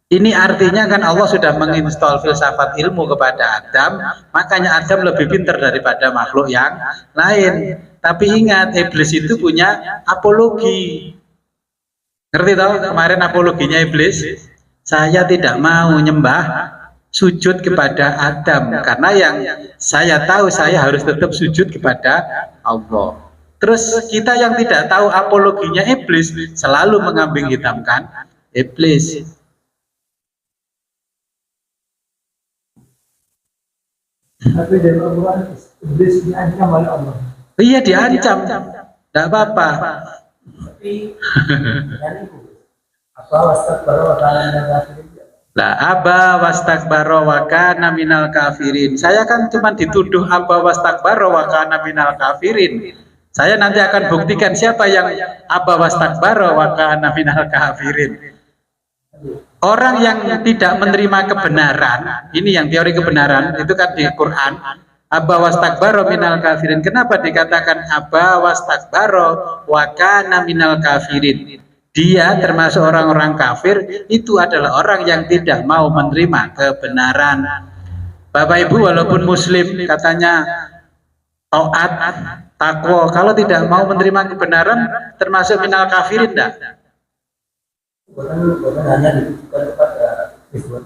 Ini artinya kan Allah sudah menginstall filsafat ilmu kepada Adam, makanya Adam lebih pintar daripada makhluk yang lain. Tapi ingat, iblis itu punya apologi. Ngerti toh kemarin apologinya iblis? Saya tidak mau nyembah sujud kepada Adam karena yang saya tahu saya harus tetap sujud kepada Allah. Terus kita yang tidak tahu apologinya iblis selalu mengambing hitamkan iblis. Tapi dari Allah, iblis diancam oleh Allah. Iya diancam, tidak apa-apa. Tapi apa wastakbara wa kana minal kafirin. Lah aba wastakbara wa kana minal kafirin. Saya kan cuma dituduh aba wastakbara wa kana minal kafirin. Saya nanti akan buktikan siapa yang aba wastakbara wa kana minal kafirin. Orang yang tidak menerima kebenaran, ini yang teori kebenaran, itu kan di Quran. Aba wastakbara minal kafirin. Kenapa dikatakan aba wastakbara wa kana minal kafirin? Dia termasuk orang-orang kafir, itu adalah orang yang tidak mau menerima kebenaran. Bapak Ibu walaupun muslim katanya taat, takwa, kalau tidak mau menerima kebenaran termasuk minal kafirin enggak?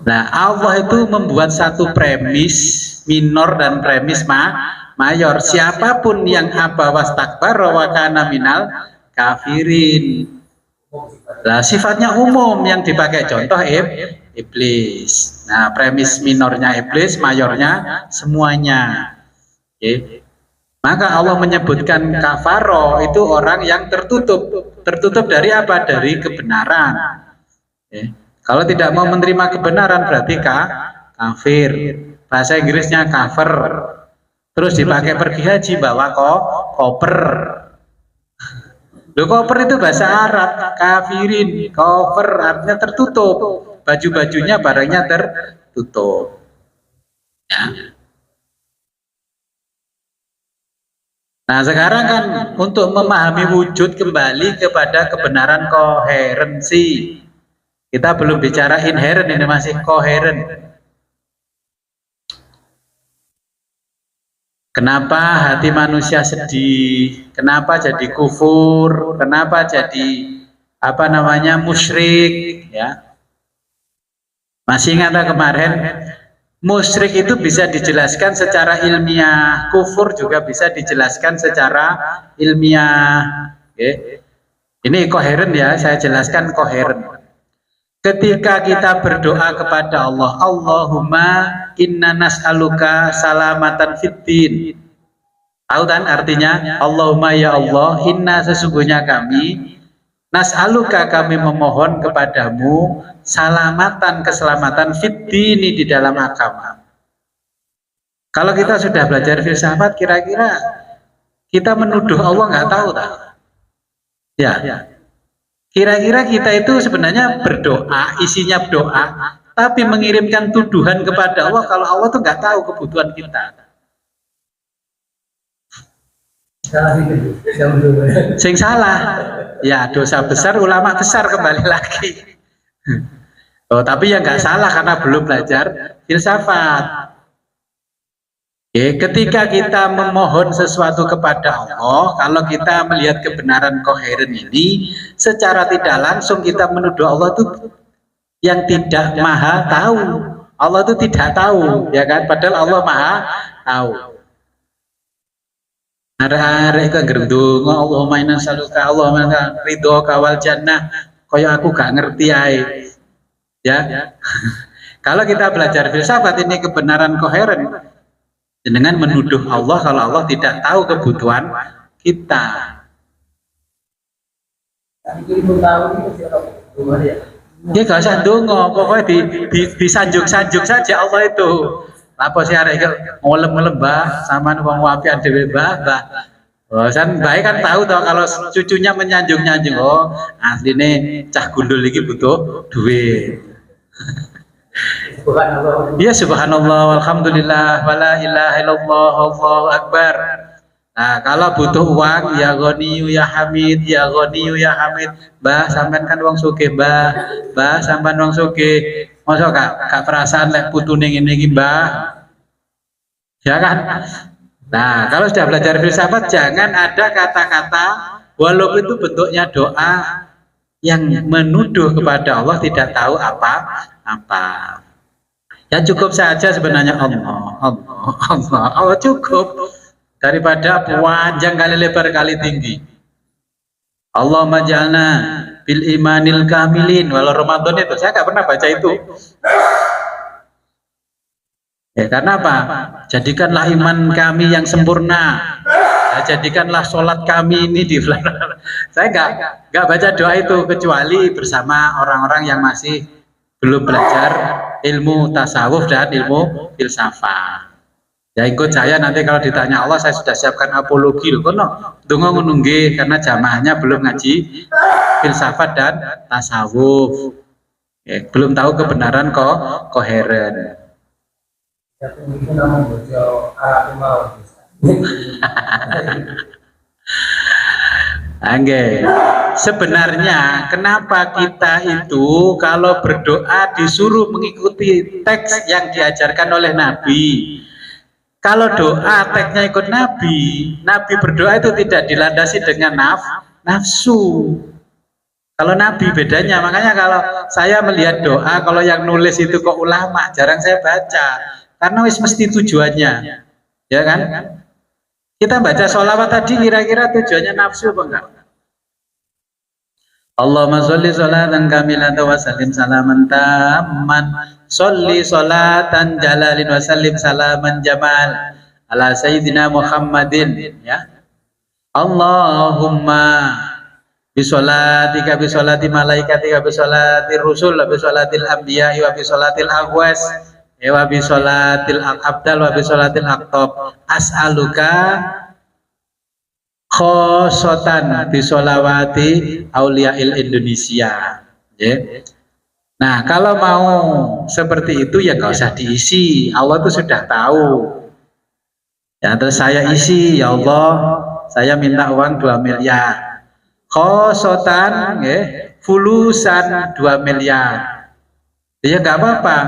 Nah, Allah itu membuat satu premis minor dan premis mayor. Siapapun yang aba wastakbara wa kana minal kafirin. Nah, sifatnya umum yang dipakai contoh iblis. Nah, premis minornya iblis, mayornya semuanya. Okay. Maka Allah menyebutkan kafaro itu orang yang tertutup. Tertutup dari apa? Dari kebenaran. Okay. Kalau tidak mau menerima kebenaran berarti kafir. Bahasa Inggrisnya kafir. Terus dipakai pergi haji bawa koper. Loh, koper itu bahasa Arab, kafirin, koper artinya tertutup, baju-bajunya barangnya tertutup. Ya. Nah sekarang kan untuk memahami wujud kembali kepada kebenaran koherensi, kita belum bicara inheren, ini masih koheren. Kenapa hati manusia sedih? Kenapa jadi kufur? Kenapa jadi musyrik? Ya, masih ingat kemarin? Musyrik itu bisa dijelaskan secara ilmiah, kufur juga bisa dijelaskan secara ilmiah. Oke. Ini koheren ya, saya jelaskan koheren. Ketika kita berdoa kepada Allah, Allahumma inna nas'aluka salamatan fiddin. Tahu kan artinya? Allahumma ya Allah, inna sesungguhnya kami, nas'aluka kami memohon kepadamu salamatan, keselamatan fiddini di dalam agama. Kalau kita sudah belajar filsafat, kira-kira kita menuduh Allah nggak tahu tak? Ya. Kira-kira kita itu sebenarnya berdoa, isinya doa, tapi mengirimkan tuduhan kepada Allah kalau Allah tuh nggak tahu kebutuhan kita. Sing salah, ya dosa besar, ulama besar kembali lagi. Oh, tapi ya nggak salah karena belum belajar filsafat. Ketika kita memohon sesuatu kepada Allah, kalau kita melihat kebenaran koheren ini, secara tidak langsung kita menuduh Allah itu yang tidak maha tahu. Allah itu tidak tahu, ya kan? Padahal Allah maha tahu. Arek-arek kan gerung Allahumma inna saluka Allahumma ridho kawal jannah, kaya aku gak ngerti ae. Ya. Kalau kita belajar filsafat ini kebenaran koheren, dengan menuduh Allah kalau Allah tidak tahu kebutuhan kita. Dia gak usah ndonga, pokoknya disanjung-sanjung saja Allah itu. Apa sih arek ngelem-ngelem Mbah, sampean wong apian dhewe Mbah. Oh, baik kan tahu toh kalau cucunya menyanjung-nyanjung, oh asline cah gundul iki butuh duit. Subhanallah. Ya subhanallah walhamdulillah wala ilaha illallah Allahu akbar. Nah, kalau butuh uang ya Ghaniyu ya Hamid, ya Ghaniyu ya Hamid. Mbah sampean kan wong sugih, Mbah sampean wong sugih. Mosok gak perasaan lek putune ngene iki, Mbah. Ya kan? Nah, kalau sudah belajar filsafat jangan ada kata-kata walaupun itu bentuknya doa yang menuduh kepada Allah tidak tahu apa. Ya cukup saja sebenarnya Allah cukup, daripada panjang kali lebar kali tinggi. Allahumma ja'alna bil imanil kamilin. Walau Ramadan itu saya nggak pernah baca itu. Ya karena apa? Jadikanlah iman kami yang sempurna. Ya, jadikanlah sholat kami ini di saya nggak baca doa itu kecuali bersama orang-orang yang masih belum belajar ilmu tasawuf dan ilmu filsafat. Ya ikut saya nanti kalau ditanya Allah, saya sudah siapkan apologi loh. Kono dongo nunggu karena jamaahnya belum ngaji filsafat dan tasawuf. Ya, belum tahu kebenaran koheren. Angge. Sebenarnya kenapa kita itu kalau berdoa disuruh mengikuti teks yang diajarkan oleh Nabi? Kalau doa teksnya ikut Nabi berdoa itu tidak dilandasi dengan nafsu. Kalau Nabi bedanya, makanya kalau saya melihat doa, kalau yang nulis itu kok ulama, jarang saya baca. Karena wis mesti tujuannya, ya kan? Kita baca sholawat tadi kira-kira tujuannya nafsu apa enggak? Allahumma sholli sholatan kamilatan wa sallim salaman tamman. Sholli sholatan jalalin wa sallim salaman jamal ala sayyidina Muhammadin, ya. Allahumma bisolatika bisolati malaikatika bisolati rusul wa bisolatil anbiya wa bisolatil aghwas wa bisolatil abdal wa bisolatil aqtab as'aluka khosotan bisolawati auliail Indonesia, ya. Nah kalau mau seperti itu ya gak usah diisi, Allah itu sudah tahu. Ya terus saya isi, ya Allah saya minta uang 2 miliar khosotan, fulusan 2 miliar. Ya nggak apa-apa,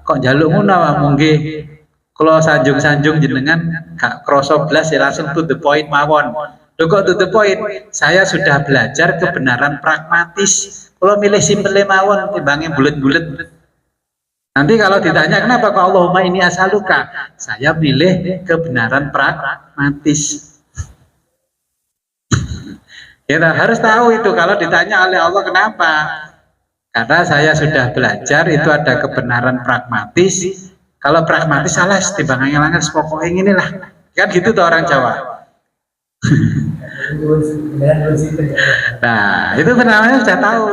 kok jaluk ngono mungkin kalau sanjung-sanjung jenengan gak kroso blas ya langsung to the point mawon. Loh kok to the point? Saya sudah belajar kebenaran pragmatis. Kalau milih simple mawon timbangnya bulet-bulet. Nanti kalau ditanya kenapa kok Allahumma ini asaluka, saya milih kebenaran pragmatis. Kita harus tahu itu kalau ditanya oleh Allah kenapa. Karena saya sudah belajar itu ada kebenaran pragmatis. Kalau pragmatis salah timbangannya langas pokoknya inilah. Kan gitu tuh orang Jawa. Nah itu namanya sudah tahu.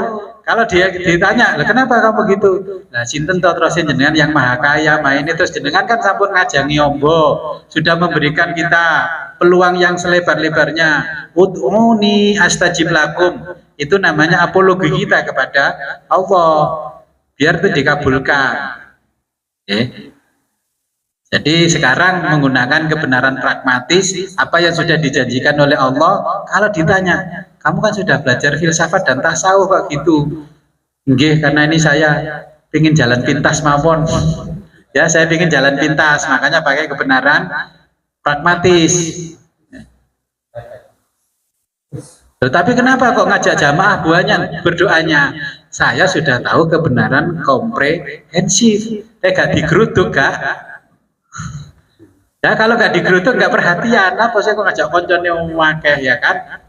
Kalau dia ditanya, kenapa kamu begitu? Nah, sinten to terusin jenengan yang maha kaya, main itu jenengan kan sampun ngajangi ombo, sudah memberikan kita peluang yang selebar-lebarnya. Ud'uni astajib lakum. Itu namanya apologi kita kepada Allah. Biar itu dikabulkan. Jadi sekarang menggunakan kebenaran pragmatis, apa yang sudah dijanjikan oleh Allah. Kalau ditanya, kamu kan sudah belajar filsafat dan tasawuf kok gitu. Nggih, karena ini saya ingin jalan pintas mawon. Ya, saya bikin jalan pintas, makanya pakai kebenaran pragmatis. Tetapi kenapa kok ngajak jamaah buahnya berdoanya? Saya sudah tahu kebenaran komprehensif. Gak digeruduk gak? Ya kalau gak digeruduk gak perhatian, apa sih kok ngajak koncone wakeh ya kan?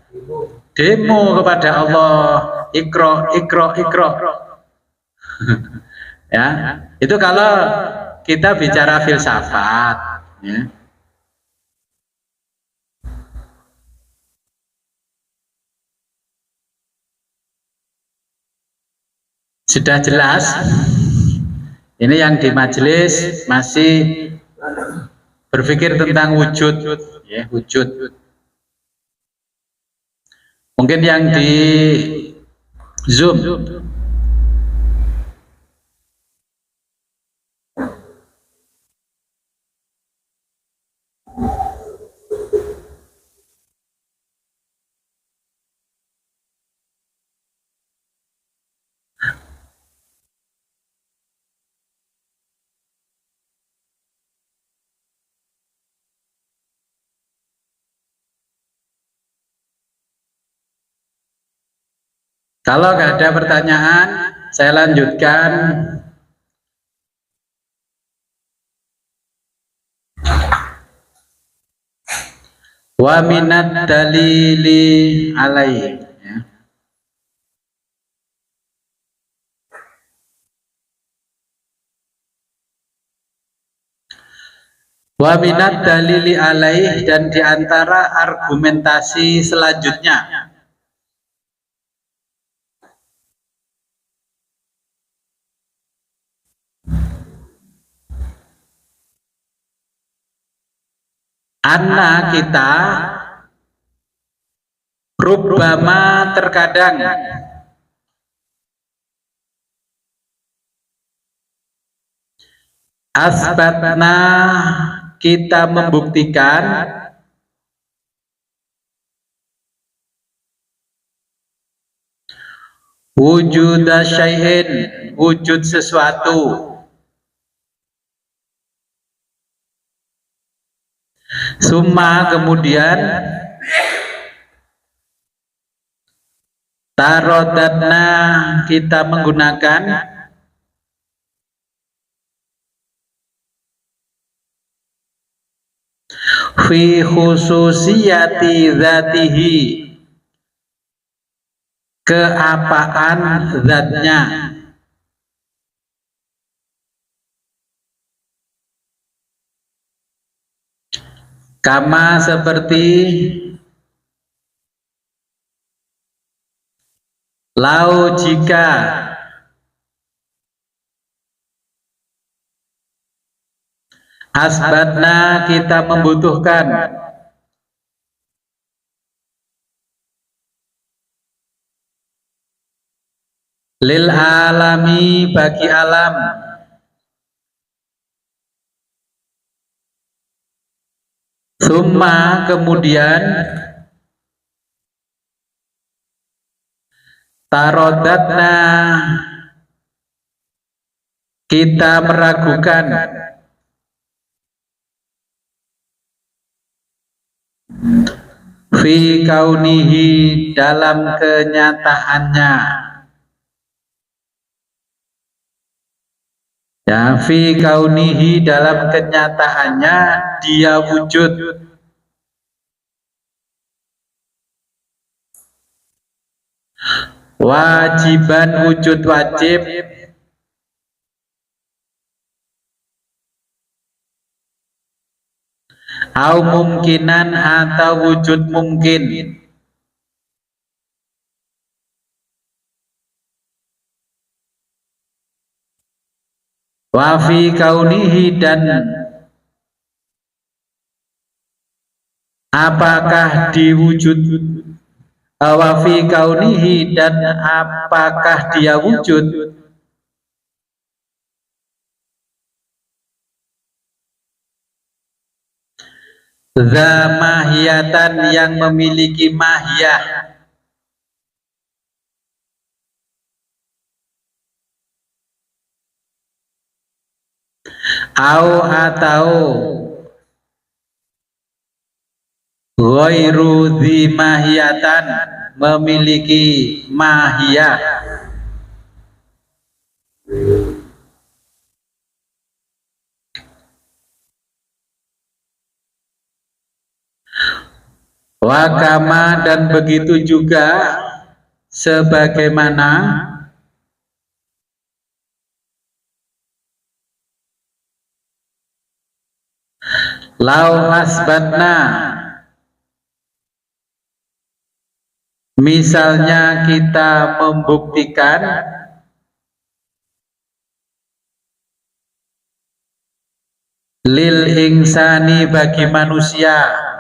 Demo kepada Allah, ikro. Ya, itu kalau kita bicara filsafat. Ya. Sudah jelas. Ini yang di majelis masih berpikir tentang wujud, ya, wujud. Mungkin yang di Zoom. Kalau nggak ada pertanyaan, saya lanjutkan. Wa minat dalili alaihi. Ya. Wa minat dalili alaihi, dan diantara argumentasi selanjutnya. Anna kita rubbama terkadang asbatna kita membuktikan wujud syai'in, wujud sesuatu, summa kemudian tarodatna kita menggunakan fi khususiyati dzatihi, keapaan zatnya, kama seperti lau jika asbatna kita membutuhkan lil alami bagi alam summa kemudian tarodatna kita meragukan fi kaunihi dalam kenyataannya, ya, fi kaunihi dalam kenyataannya dia wujud, wajiban wujud wajib, au mungkinan atau wujud mungkin, wa fi kaunihi dan apakah diwujud, wa fi kaunihi dan apakah dia wujud, za mahiyatan yang memiliki mahiyah, atau ghairu dzimahiyatan, memiliki mahiyah. Wakama, dan begitu juga sebagaimana lau asbatna, misalnya kita membuktikan lil insani, bagi manusia,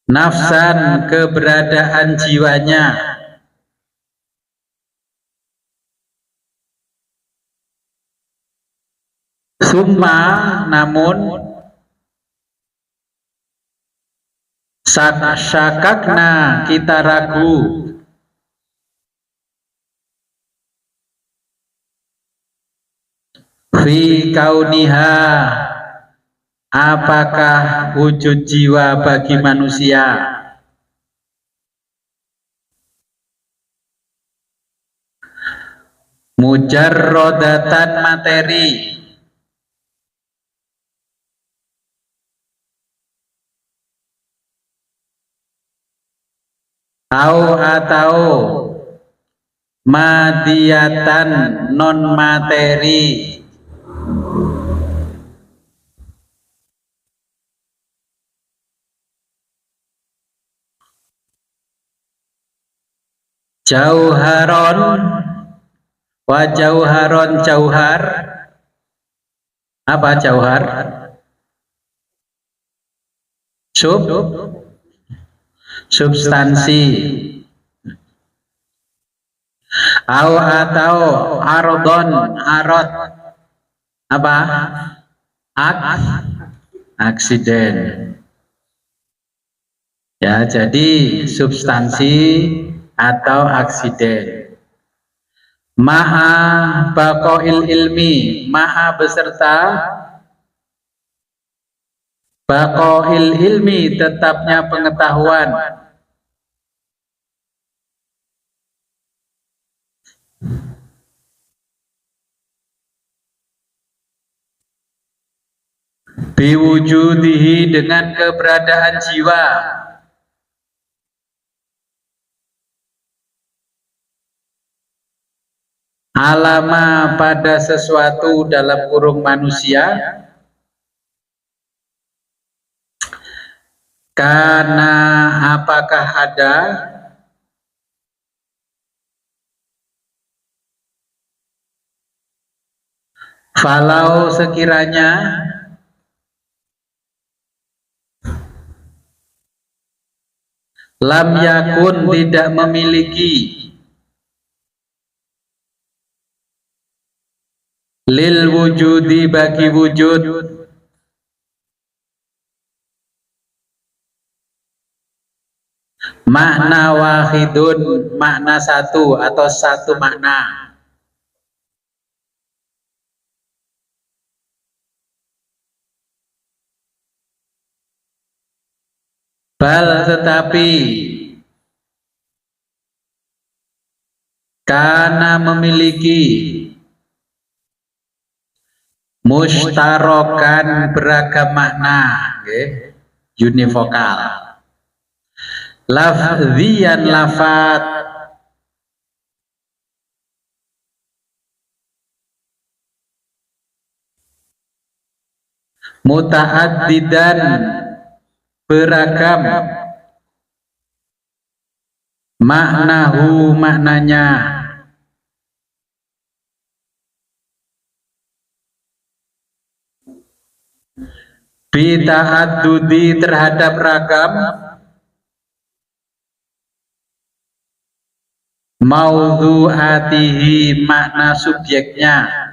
nafsan, keberadaan jiwanya, summa, namun syakakna, kita ragu, fi kauniha, apakah wujud jiwa bagi manusia mujarrodatan, materi, atau madiyatan, non materi, jauharon wa jauharon, jauhar, apa jauhar? Substansi. Atau arodon, arod, apa? Aksiden. Ya, jadi substansi atau aksiden. Maha baqail ilmi, maha beserta baqail ilmi, tetapnya pengetahuan. Biwujudihi, dengan keberadaan jiwa. Alama, pada sesuatu, dalam kurung manusia. Karena apakah ada, falau, sekiranya, lam yakun, tidak memiliki, lil wujudi, bagi wujud, makna wahidun, makna satu atau satu makna. Bal, tetapi, karena memiliki, mustarokan, beragam makna, okay. Univokal, lafzian, lafat, mutaaddidan, beragam, maknahu, maknanya, bita'addudi, terhadap ragam, maudhu'atihi, makna subjeknya,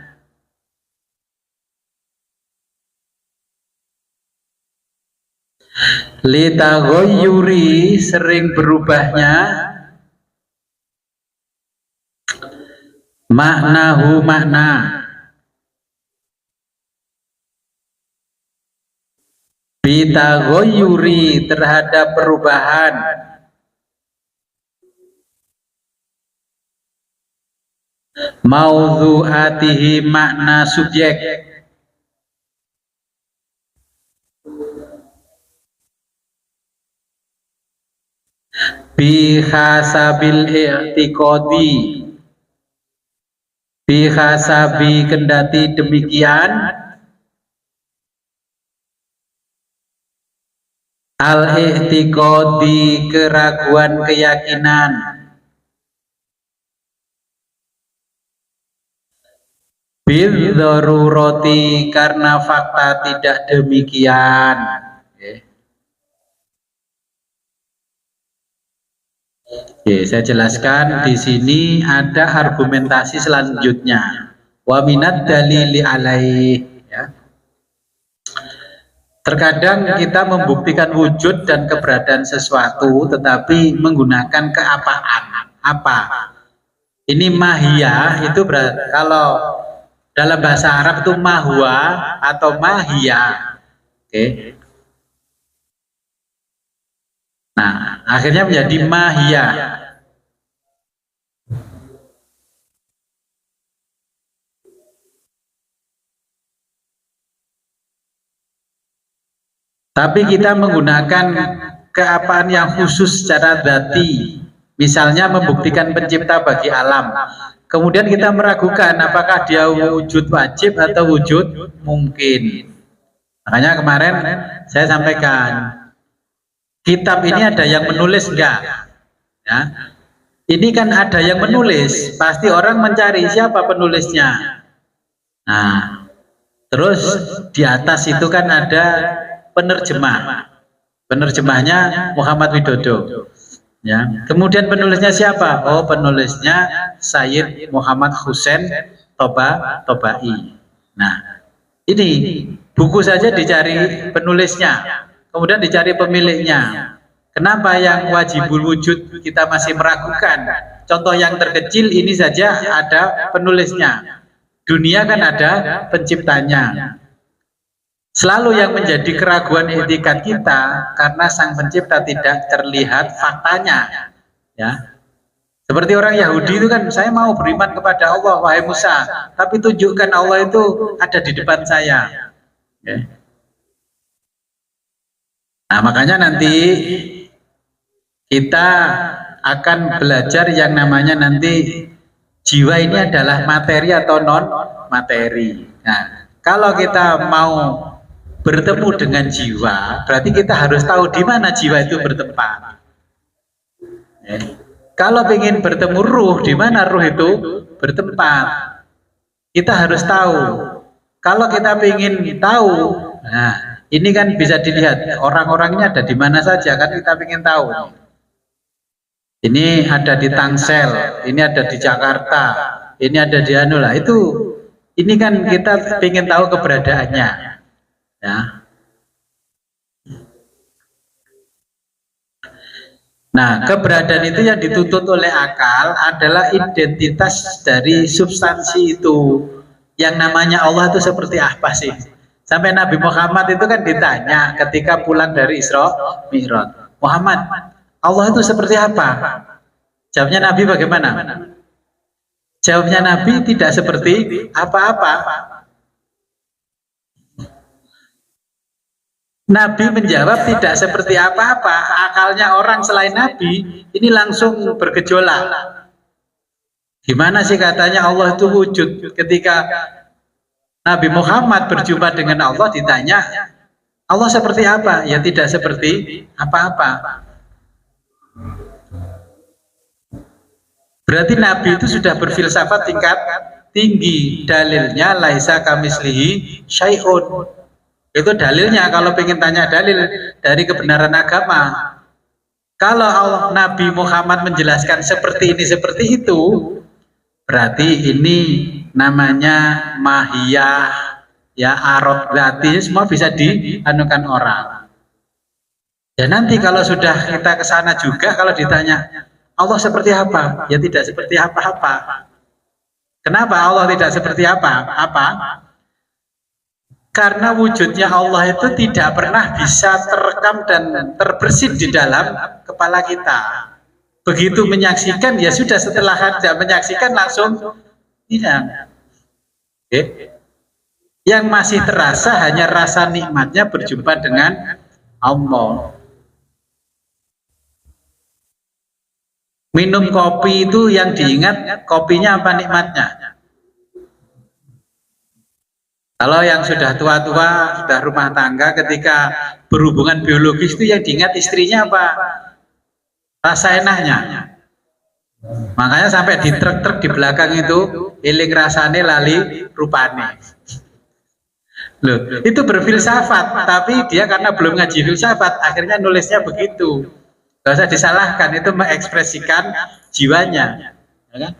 litaghayyuri, sering berubahnya, Maknahu makna bitaghayyuri terhadap perubahan maudhu'atihi makna subjek bihasabil i'tiqadi bihasabi kendati demikian al-i'tiqadi keraguan keyakinan bidzarurati karena fakta tidak demikian. Oke, saya jelaskan di sini ada argumentasi selanjutnya. Wa minad dalili alaih. Ya. Terkadang kita membuktikan wujud dan keberadaan sesuatu, tetapi menggunakan keapaan. Apa? Ini mahiyah itu berarti kalau dalam bahasa Arab itu mahwa atau mahiyah. Oke. Nah, akhirnya menjadi mahiyah. Tapi kita menggunakan keapaan yang khusus secara dzati. Misalnya membuktikan pencipta bagi alam. Kemudian kita meragukan apakah dia wujud wajib atau wujud mungkin. Makanya kemarin saya sampaikan kitab ini ada yang menulis enggak? Ya. Ini kan ada yang menulis, pasti orang mencari siapa penulisnya. Nah, terus di atas itu kan ada penerjemah. Penerjemahnya Muhammad Widodo. Ya. Kemudian penulisnya siapa? Oh, penulisnya Sayyid Muhammad Husain Tobai. Nah, ini buku saja dicari penulisnya. Kemudian dicari pemiliknya. Kenapa yang wajibul wujud kita masih meragukan? Contoh yang terkecil ini saja ada penulisnya. Dunia kan ada penciptanya. Selalu yang menjadi keraguan etikat kita karena sang pencipta tidak terlihat faktanya. Ya. Seperti orang Yahudi itu kan, saya mau beriman kepada Allah, wahai Musa, tapi tunjukkan Allah itu ada di depan saya. Ya. Nah, makanya nanti kita akan belajar yang namanya nanti jiwa ini adalah materi atau non materi. Nah, kalau kita mau bertemu dengan jiwa, berarti kita harus tahu di mana jiwa itu bertempat. Kalau ingin bertemu ruh, di mana ruh itu bertempat, kita harus tahu. Kalau kita ingin tahu, nah ini kan bisa dilihat orang-orangnya ada di mana saja kan kita ingin tahu. Ini ada di Tangsel, ini ada di Jakarta, ini ada di Anula. Itu ini kan kita ingin tahu keberadaannya. Ya. Nah, keberadaan itu yang dituntut oleh akal adalah identitas dari substansi itu. Yang namanya Allah itu seperti apa sih? Sampai Nabi Muhammad itu kan ditanya ketika pulang dari Isra Mi'raj, Muhammad, Allah itu seperti apa? Jawabnya Nabi bagaimana? Jawabnya Nabi tidak seperti apa-apa. Nabi menjawab tidak seperti apa-apa. Akalnya orang selain Nabi ini langsung bergejolak. Gimana sih katanya Allah itu wujud? Ketika Nabi Muhammad berjumpa dengan Allah ditanya, Allah seperti apa? Ya tidak seperti apa-apa. Berarti Nabi itu sudah berfilsafat tingkat tinggi. Dalilnya laisa kamislihi syai'un. Itu dalilnya kalau pengen tanya dalil dari kebenaran agama. Kalau Nabi Muhammad menjelaskan seperti ini, seperti itu, berarti ini namanya mahiyah, ya arad berarti semua bisa dianukan orang. Ya nanti kalau sudah kita ke sana juga, kalau ditanya Allah seperti apa, ya tidak seperti apa-apa. Kenapa Allah tidak seperti apa? Karena wujudnya Allah itu tidak pernah bisa terekam dan terbersit di dalam kepala kita. Begitu menyaksikan, ya sudah, setelah tidak menyaksikan langsung tidak. Okay. Yang masih terasa hanya rasa nikmatnya berjumpa dengan Allah. Minum kopi itu yang diingat kopinya apa nikmatnya? Kalau yang sudah tua-tua, sudah rumah tangga, ketika berhubungan biologis itu yang diingat istrinya apa? Rasa enaknya. Makanya sampai di truk-truk di belakang itu iling rasane lali rupane. Loh, itu berfilsafat, tapi dia karena belum ngaji filsafat, akhirnya nulisnya begitu. Gak usah disalahkan, itu mengekspresikan jiwanya, ya kan?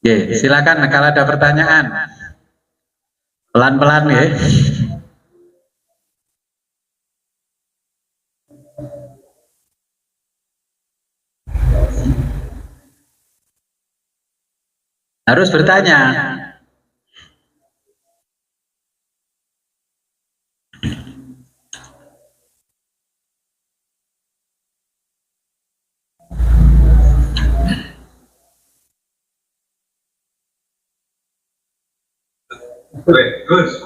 Oke, silakan kalau ada pertanyaan. Pelan-pelan ya. Harus bertanya. Gus,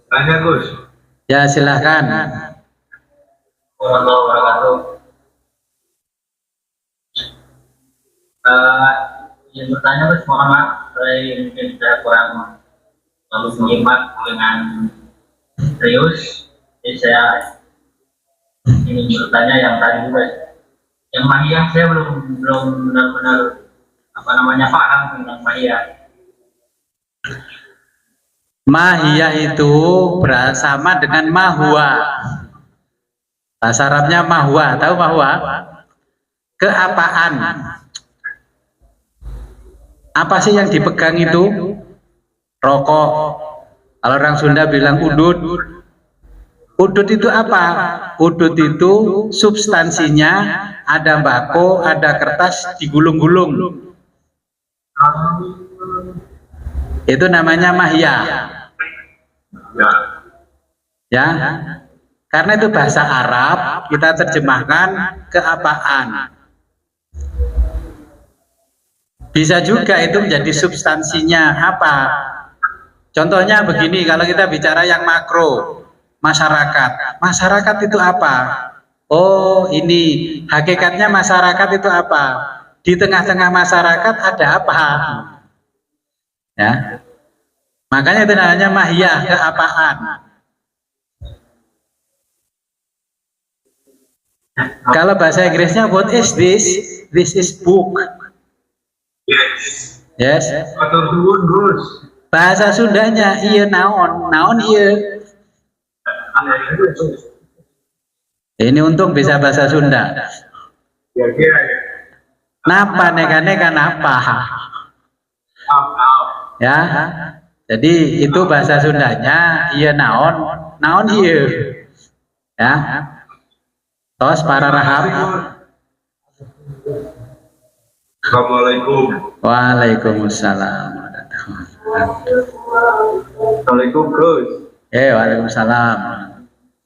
tanya Gus. Ya silahkan. Warahmatullahi wabarakatuh. Yang bertanya Gus, mohon maaf, mungkin saya kurang terlalu menyimak dengan serius. Jadi saya ingin bertanya yang tadi juga, yang mahiyah saya belum benar-benar paham tentang mahiyah. Mahiyah itu bersama dengan mahwa. Bahasa Arabnya mahwa. Tahu mahwa? Keapaan? Apa sih yang dipegang itu? Rokok. Kalau orang Sunda bilang udut. Udut itu apa? Udut itu substansinya ada bako, ada kertas digulung-gulung. Itu namanya mahiyah. Ya, karena itu bahasa Arab, kita terjemahkan keapaan. Bisa juga itu menjadi substansinya apa. Contohnya begini, kalau kita bicara yang makro, masyarakat. Masyarakat itu apa? Oh, ini hakikatnya masyarakat itu apa? Di tengah-tengah masyarakat ada apa? Ya, makanya itu namanya mahiyah, keapaan. Kalau bahasa Inggrisnya, what is this? This is book. Yes. Yes. Atau Gus. Bahasa Sundanya iya naon, naon iya. Ini untung bisa bahasa Sunda. Ya kira ya. Napa neka-neka napa? Ya, jadi itu bahasa Sundanya iya naon, naon iya. Ya, tos para rahab. Assalamualaikum. Waalaikumsalam. Assalamualaikum Gus. Waalaikumsalam.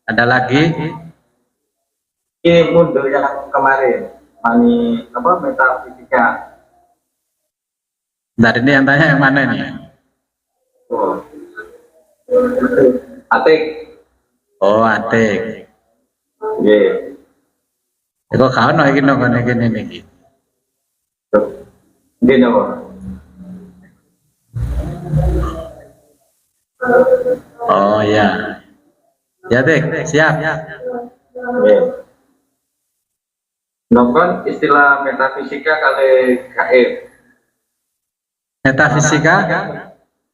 Ada lagi? Ini mundur yang kemarin, metafisika. Bentar, ini yang tanya yang mana nih? Oh. Atik. Oh, Atik. Iya. Kok kau no iki no gini. Dia apa? Oh ya. Ya, Tik, siap. Iya. Nonton istilah metafisika kali gaib. Metafisika?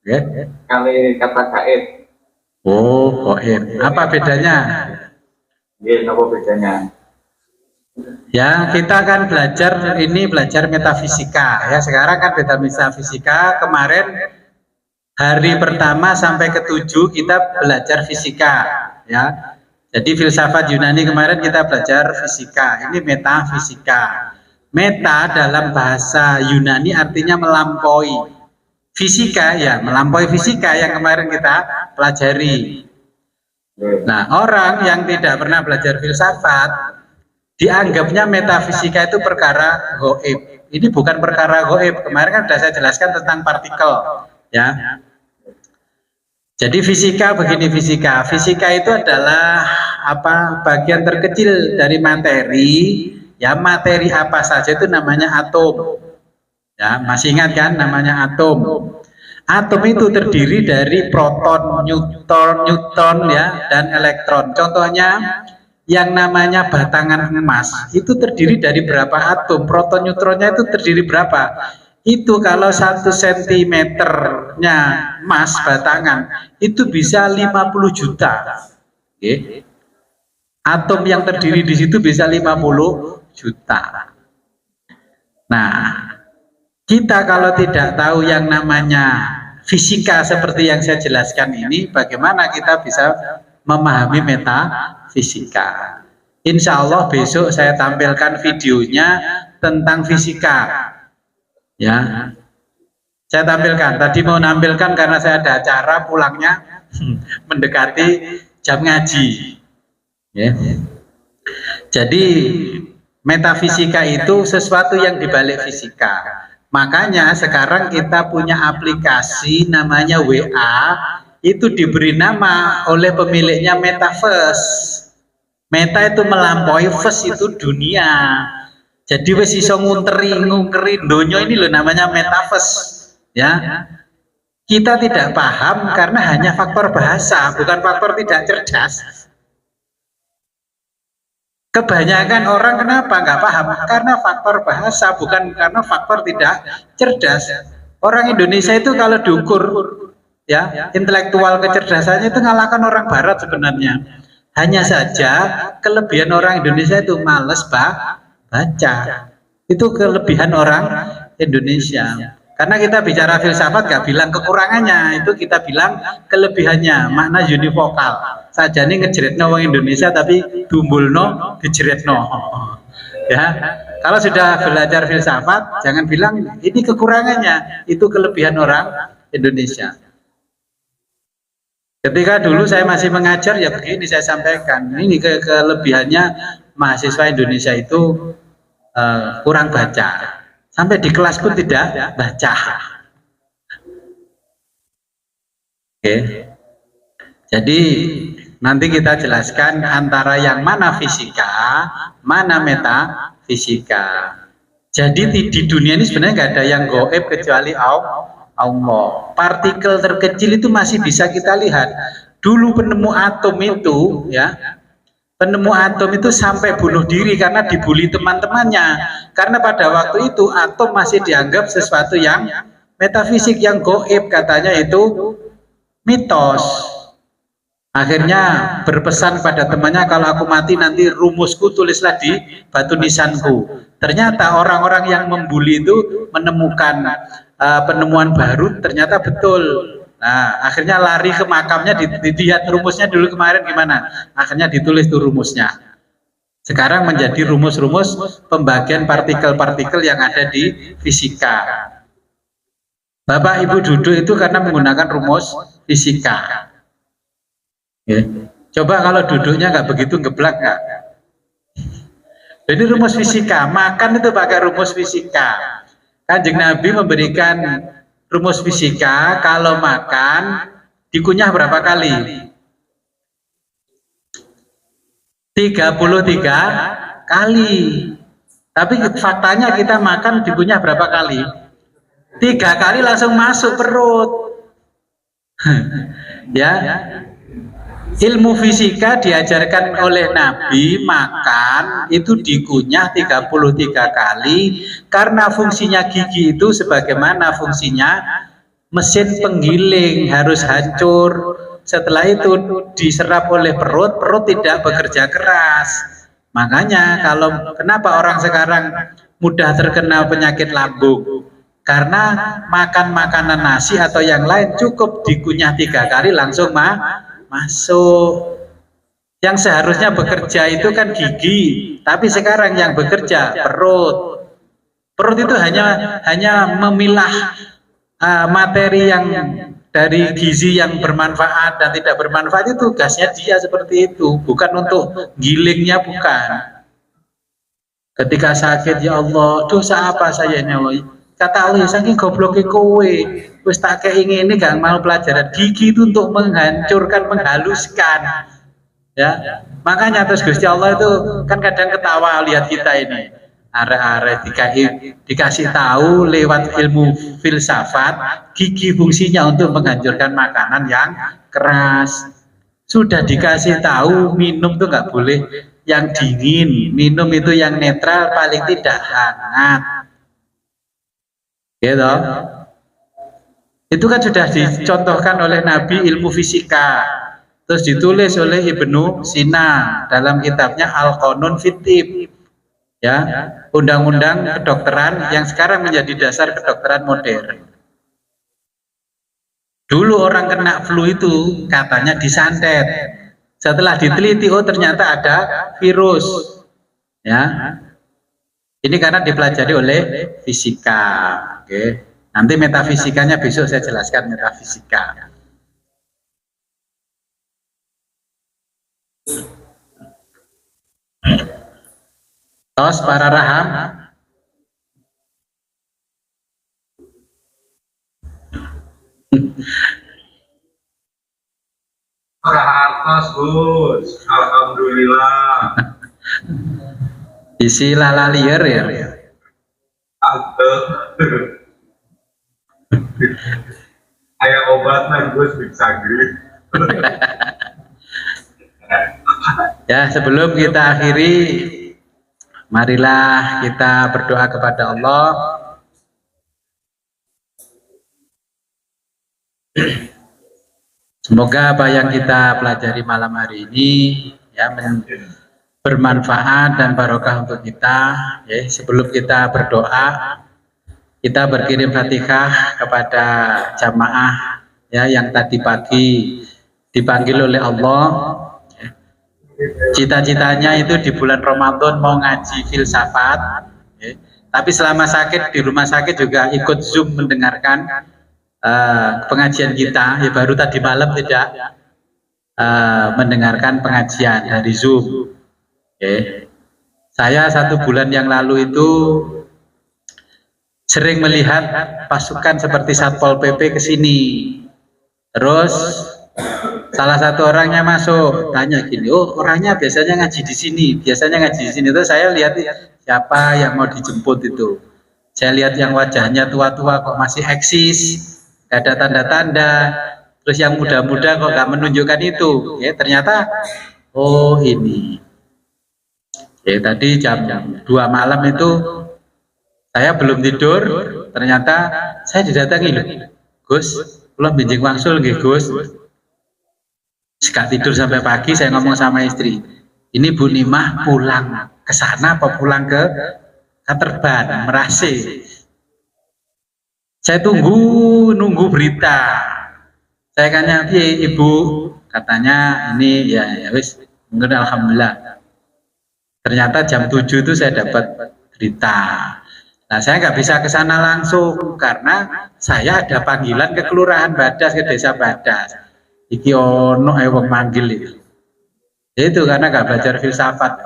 Ya. Kali kata gaib. Oh, gaib. Apa bedanya? Iya, apa bedanya? Ya, kita kan belajar metafisika. Ya, sekarang kan beda metafisika. Kemarin hari pertama sampai ke-7 kita belajar fisika, ya. Jadi filsafat Yunani kemarin kita belajar fisika, ini metafisika. Meta dalam bahasa Yunani artinya melampaui. Fisika ya, melampaui fisika yang kemarin kita pelajari. Nah, orang yang tidak pernah belajar filsafat dianggapnya metafisika itu perkara gaib. Ini bukan perkara gaib. Kemarin kan sudah saya jelaskan tentang partikel, ya. Jadi fisika begini, fisika itu adalah bagian terkecil dari materi, ya. Materi apa saja itu namanya atom, ya. Masih ingat kan namanya atom? Atom itu terdiri dari proton, neutron ya, dan elektron. Contohnya yang namanya batangan emas itu terdiri dari berapa atom? Proton, neutronnya itu terdiri berapa? Itu kalau 1 cm-nya emas batangan itu bisa 50 juta. Oke. Atom yang terdiri di situ bisa 50 juta. Nah, kita kalau tidak tahu yang namanya fisika seperti yang saya jelaskan ini, bagaimana kita bisa memahami metafisika? Insya Allah besok saya tampilkan videonya tentang fisika. Ya, saya tampilkan. Tadi mau nampilkan karena saya ada acara pulangnya mendekati jam ngaji. Ya. Jadi metafisika itu sesuatu yang dibalik fisika. Makanya sekarang kita punya aplikasi namanya WA, itu diberi nama oleh pemiliknya Metaverse. Meta itu melampaui, verse itu dunia. Jadi wis iso ngungkeri donya ini loh namanya metaverse, ya. Kita tidak paham karena hanya faktor bahasa, bukan faktor tidak cerdas. Kebanyakan orang kenapa nggak paham? Karena faktor bahasa, bukan karena faktor tidak cerdas. Orang Indonesia itu kalau diukur, ya, intelektual kecerdasannya itu ngalahkan orang Barat sebenarnya. Hanya saja kelebihan orang Indonesia itu males baca. Itu kelebihan orang Indonesia. Karena kita bicara filsafat gak bilang kekurangannya, itu kita bilang kelebihannya, makna univokal. Saja nih ngejeretno orang Indonesia tapi dumbulno dijeretno. Ya, kalau sudah belajar filsafat jangan bilang ini kekurangannya, itu kelebihan orang Indonesia. Ketika dulu saya masih mengajar ya begini saya sampaikan, ini kelebihannya mahasiswa Indonesia itu kurang baca, sampai di kelas pun tidak baca. Oke. Jadi nanti kita jelaskan antara yang mana fisika, mana metafisika. Jadi di dunia ini sebenarnya nggak ada yang gaib kecuali Allah. Partikel terkecil itu masih bisa kita lihat. Dulu penemu atom itu, ya. Penemu atom itu sampai bunuh diri karena dibully teman-temannya. Karena pada waktu itu atom masih dianggap sesuatu yang metafisik, yang gaib, katanya itu mitos. Akhirnya berpesan pada temannya, kalau aku mati nanti rumusku tulislah di batu nisanku. Ternyata orang-orang yang membuli itu menemukan penemuan baru, ternyata betul. Nah, akhirnya lari ke makamnya, dilihat rumusnya dulu kemarin gimana. Akhirnya ditulis tuh rumusnya. Sekarang menjadi rumus-rumus pembagian partikel-partikel yang ada di fisika. Bapak Ibu duduk itu karena menggunakan rumus fisika. Ya. Coba kalau duduknya nggak begitu geblak nggak? Jadi rumus fisika, makan itu pakai rumus fisika. Kanjeng Nabi memberikan rumus fisika, kalau makan dikunyah berapa kali? 33 kali. Tapi faktanya kita makan dikunyah berapa kali? 3 kali langsung masuk perut. Ya. Ilmu fisika diajarkan oleh Nabi, makan itu dikunyah 33 kali karena fungsinya gigi itu sebagaimana fungsinya mesin penggiling, harus hancur. Setelah itu diserap oleh perut, perut tidak bekerja keras. Makanya kalau kenapa orang sekarang mudah terkena penyakit lambung, Karena makan makanan nasi atau yang lain cukup dikunyah 3 kali langsung masuk. Yang seharusnya bekerja itu kan gigi, tapi sekarang yang bekerja perut. Perut itu hanya memilah materi yang dari gizi yang bermanfaat dan tidak bermanfaat, itu tugasnya dia seperti itu, bukan untuk gilingnya, bukan. Ketika sakit, ya Allah, dosa apa saya ini Allah? Kata Allah, saking gobloknya kowe, wis tak keingin ini gak mau pelajaran. Gigi itu untuk menghancurkan, menghaluskan. Ya, makanya terus Gusti Allah itu kan kadang ketawa lihat kita ini. Arek-arek dikasih tahu lewat ilmu filsafat, gigi fungsinya untuk menghancurkan makanan yang keras. Sudah dikasih tahu minum tuh nggak boleh yang dingin, minum itu yang netral, paling tidak hangat. Gitu. Itu kan sudah dicontohkan oleh Nabi ilmu fisika. Terus ditulis oleh Ibnu Sina dalam kitabnya Al-Qanun fit Tibb. Ya, undang-undang kedokteran yang sekarang menjadi dasar kedokteran modern. Dulu orang kena flu itu katanya disantet. Setelah diteliti, oh ternyata ada virus. Ya, ini karena dipelajari oleh fisika. Oke, nanti metafisikanya besok saya jelaskan metafisika. Tos para raham. Rahatos Gus, alhamdulillah. Isi lala liar ya. Ada. Kayak obatnya Gus bisa grip. Ya, sebelum kita akhiri, marilah kita berdoa kepada Allah. Semoga apa yang kita pelajari malam hari ini ya bermanfaat dan barokah untuk kita. Ya, sebelum kita berdoa, kita berkirim Fatihah kepada jamaah ya yang tadi pagi dipanggil oleh Allah. Cita-citanya itu di bulan Ramadan mau ngaji filsafat, ya. Tapi selama sakit di rumah sakit juga ikut Zoom mendengarkan pengajian kita. Ya, baru tadi malam tidak mendengarkan pengajian dari Zoom. Ya. Saya 1 bulan yang lalu itu sering melihat pasukan seperti Satpol PP ke sini. Terus salah satu orangnya masuk, tanya gini, oh orangnya biasanya ngaji di sini, biasanya ngaji di sini. Terus saya lihat siapa yang mau dijemput itu. Saya lihat yang wajahnya tua-tua kok masih eksis, gak ada tanda-tanda. Terus yang muda-muda kok gak menunjukkan itu. Ya ternyata, oh ini. Ya tadi jam 2 malam itu saya belum tidur, ternyata saya didatangi loh, Gus, kula benjing wangsul nggih Gus. Gak tidur sampai pagi, saya ngomong sama istri, ini Bu Nimah pulang ke sana apa pulang ke Katerban, Merase. Saya nunggu berita. Saya tanya, Ibu, katanya ini ya wis, mungkin alhamdulillah. Ternyata jam 7 itu saya dapat berita. Nah, saya nggak bisa ke sana langsung karena saya ada panggilan ke Kelurahan Badas, ke Desa Badas. Iki ono wong manggil itu. Itu karena nggak belajar filsafat.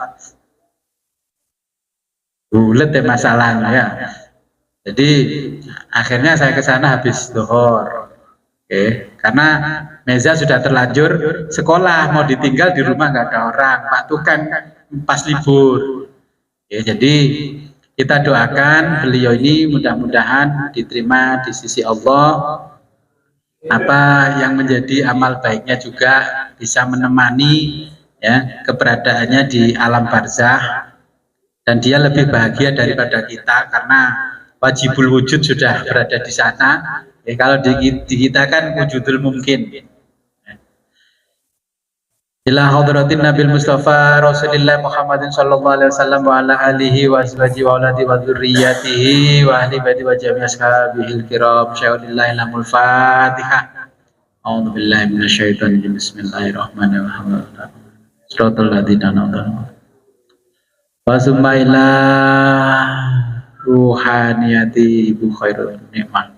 Bulet ya masalahnya ya. Jadi akhirnya saya ke sana habis zuhur. Oke, karena Meza sudah terlanjur sekolah, mau ditinggal di rumah nggak ada orang. Pak Tukan pas libur. Oke, jadi kita doakan beliau ini mudah-mudahan diterima di sisi Allah. Apa yang menjadi amal baiknya juga bisa menemani ya keberadaannya di alam barzah, dan dia lebih bahagia daripada kita karena wajibul wujud sudah berada di sana. Ya, kalau di kita kan wujudul mungkin. ila hadratin Nabil Mustafa Rasulillah Muhammadin sallallahu alaihi wasallam wa ala alihi wa azwajihi wa auladi wa dzurriyyatihi wa ahli baiti wa jami' ashabihil kiram. Syaulillahi lamul Fatihah. A'udzu billahi minasyaitonir rajim. Bismillahirrahmanirrahim. Shiratal ladzina an'amta 'alaihim. Wa summa ila ruhaniyati ibu khairul nikmat.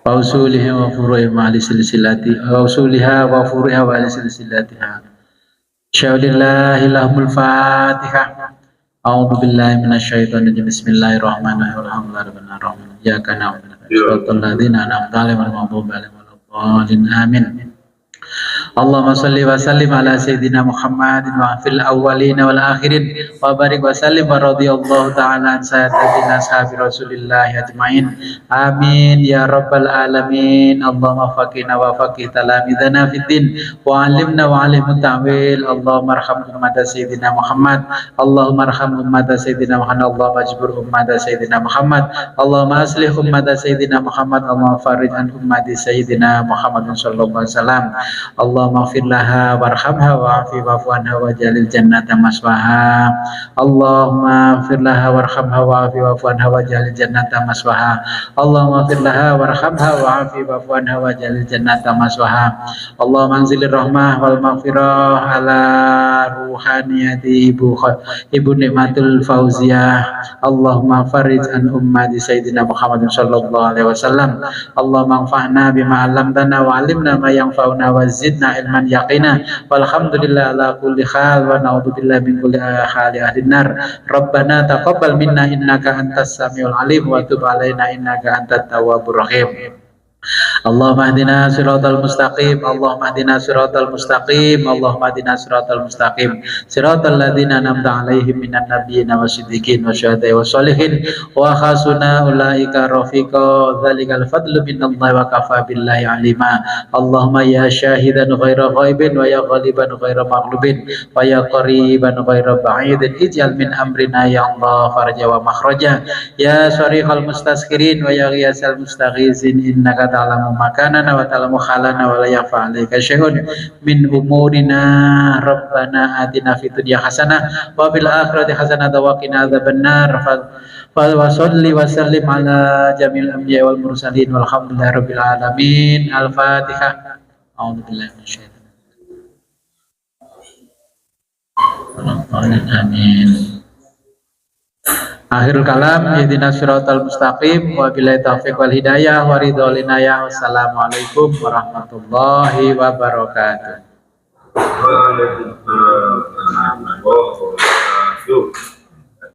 Fausuliha wa furu'iha wa ali silsilati fausuliha wa furu'iha wa ali silsilatiha. Syaulillahi lahumul Fatihah. A'udzu billahi minasyaitonir rajim. Bismillahirrahmanirrahim. Alhamdulillahirabbil alamin. Iyyaka na'budu wa iyyaka nasta'in. Shiratal ladzina an'amta 'alaihim ghairil maghdubi 'alaihim waladdallin. Amin. Allahumma salli wa sallim ala sayyidina Muhammadin wa fil awwalin wal akhirin wa barik wa sallim wa radhiyallahu ta'ala an sayyidina ashabi Rasulillah ajmain. Amin ya rabbal alamin. Allahumma faqihna wa faqih talamidana fid din wa 'allimna wa 'allimut ta'wil. Allahumma arham ummata sayyidina Muhammad. Allahumma arham ummata sayyidina Muhammad. Allahumma ajbur ummata sayyidina Muhammad. Allahumma aslih ummata sayyidina Muhammad. Allahumma farij an ummati sayyidina Muhammad sallallahu alaihi wasallam. Allahumma ighfir laha warhamha wa'afi wa'fu anha waj'alil jannata maswaha. Allahumma ighfir laha warhamha wa'afi wa'fu anha waj'alil jannata maswaha. Allahumma ighfir laha warhamha wa'afi wa'fu anha waj'alil jannata maswaha. Allahumma anzilir rahmah wal maghfirah ala ruhaniyati ibu nikmatul fauziyah. Allahumma farij an ummati sayyidina Muhammadin sallallahu alaihi wasallam. Allahumma anfa'na bima 'allamtana wa 'allimna ma yanfa'una wa zidna ilman yaqina. Walhamdulillah ala kulli hal wa na'udzubillahi min kulli hali ahlin nar. Rabbana taqabbal minna innaka antas samiul alim wa tub alaina innaka antat tawwabur rahim. Allahumma hdina siratal mustaqim. Allahumma hdina siratal mustaqim. Allahumma hdina siratal mustaqim. Siratal ladzina an'amta 'alaihim minan nabiyyin wasiddiqin wasyuhada'i wassalihin wa hasuna ulaika rafiqa. Dzalikal fadlu minallahi wa kafa billahi alima. Allahumma ya syahidan ghaira ghaibin wa ya ghaliban ghaira maghlubin wa ya qariban ghaira ba'idin ij'al min amrina ya Allah farja wa makhraja. Ya sharihal mustaskirin wa ya ghiyasal mustaghizin innaka ta'lamu makanana wa ta'lamu khalana wa la yakhfa 'alaika syai'un min umurina. Rabbana atina fid dunya hasanah wa fil akhirati hasanah wa qina adzabannar. Wa sholli wa sallim ala jamil anbiya wal mursalin walhamdulillahi rabbil alamin. Al-Fatihah. A'udzu billahi minasyaitonir rajim. Amin. Akhirul kalam, ihdinas siratal mustaqim wa billahi taufiq wal hidayah wa ridho linayah. Wassalamualaikum warahmatullahi wabarakatuh. Waalaikumsalam.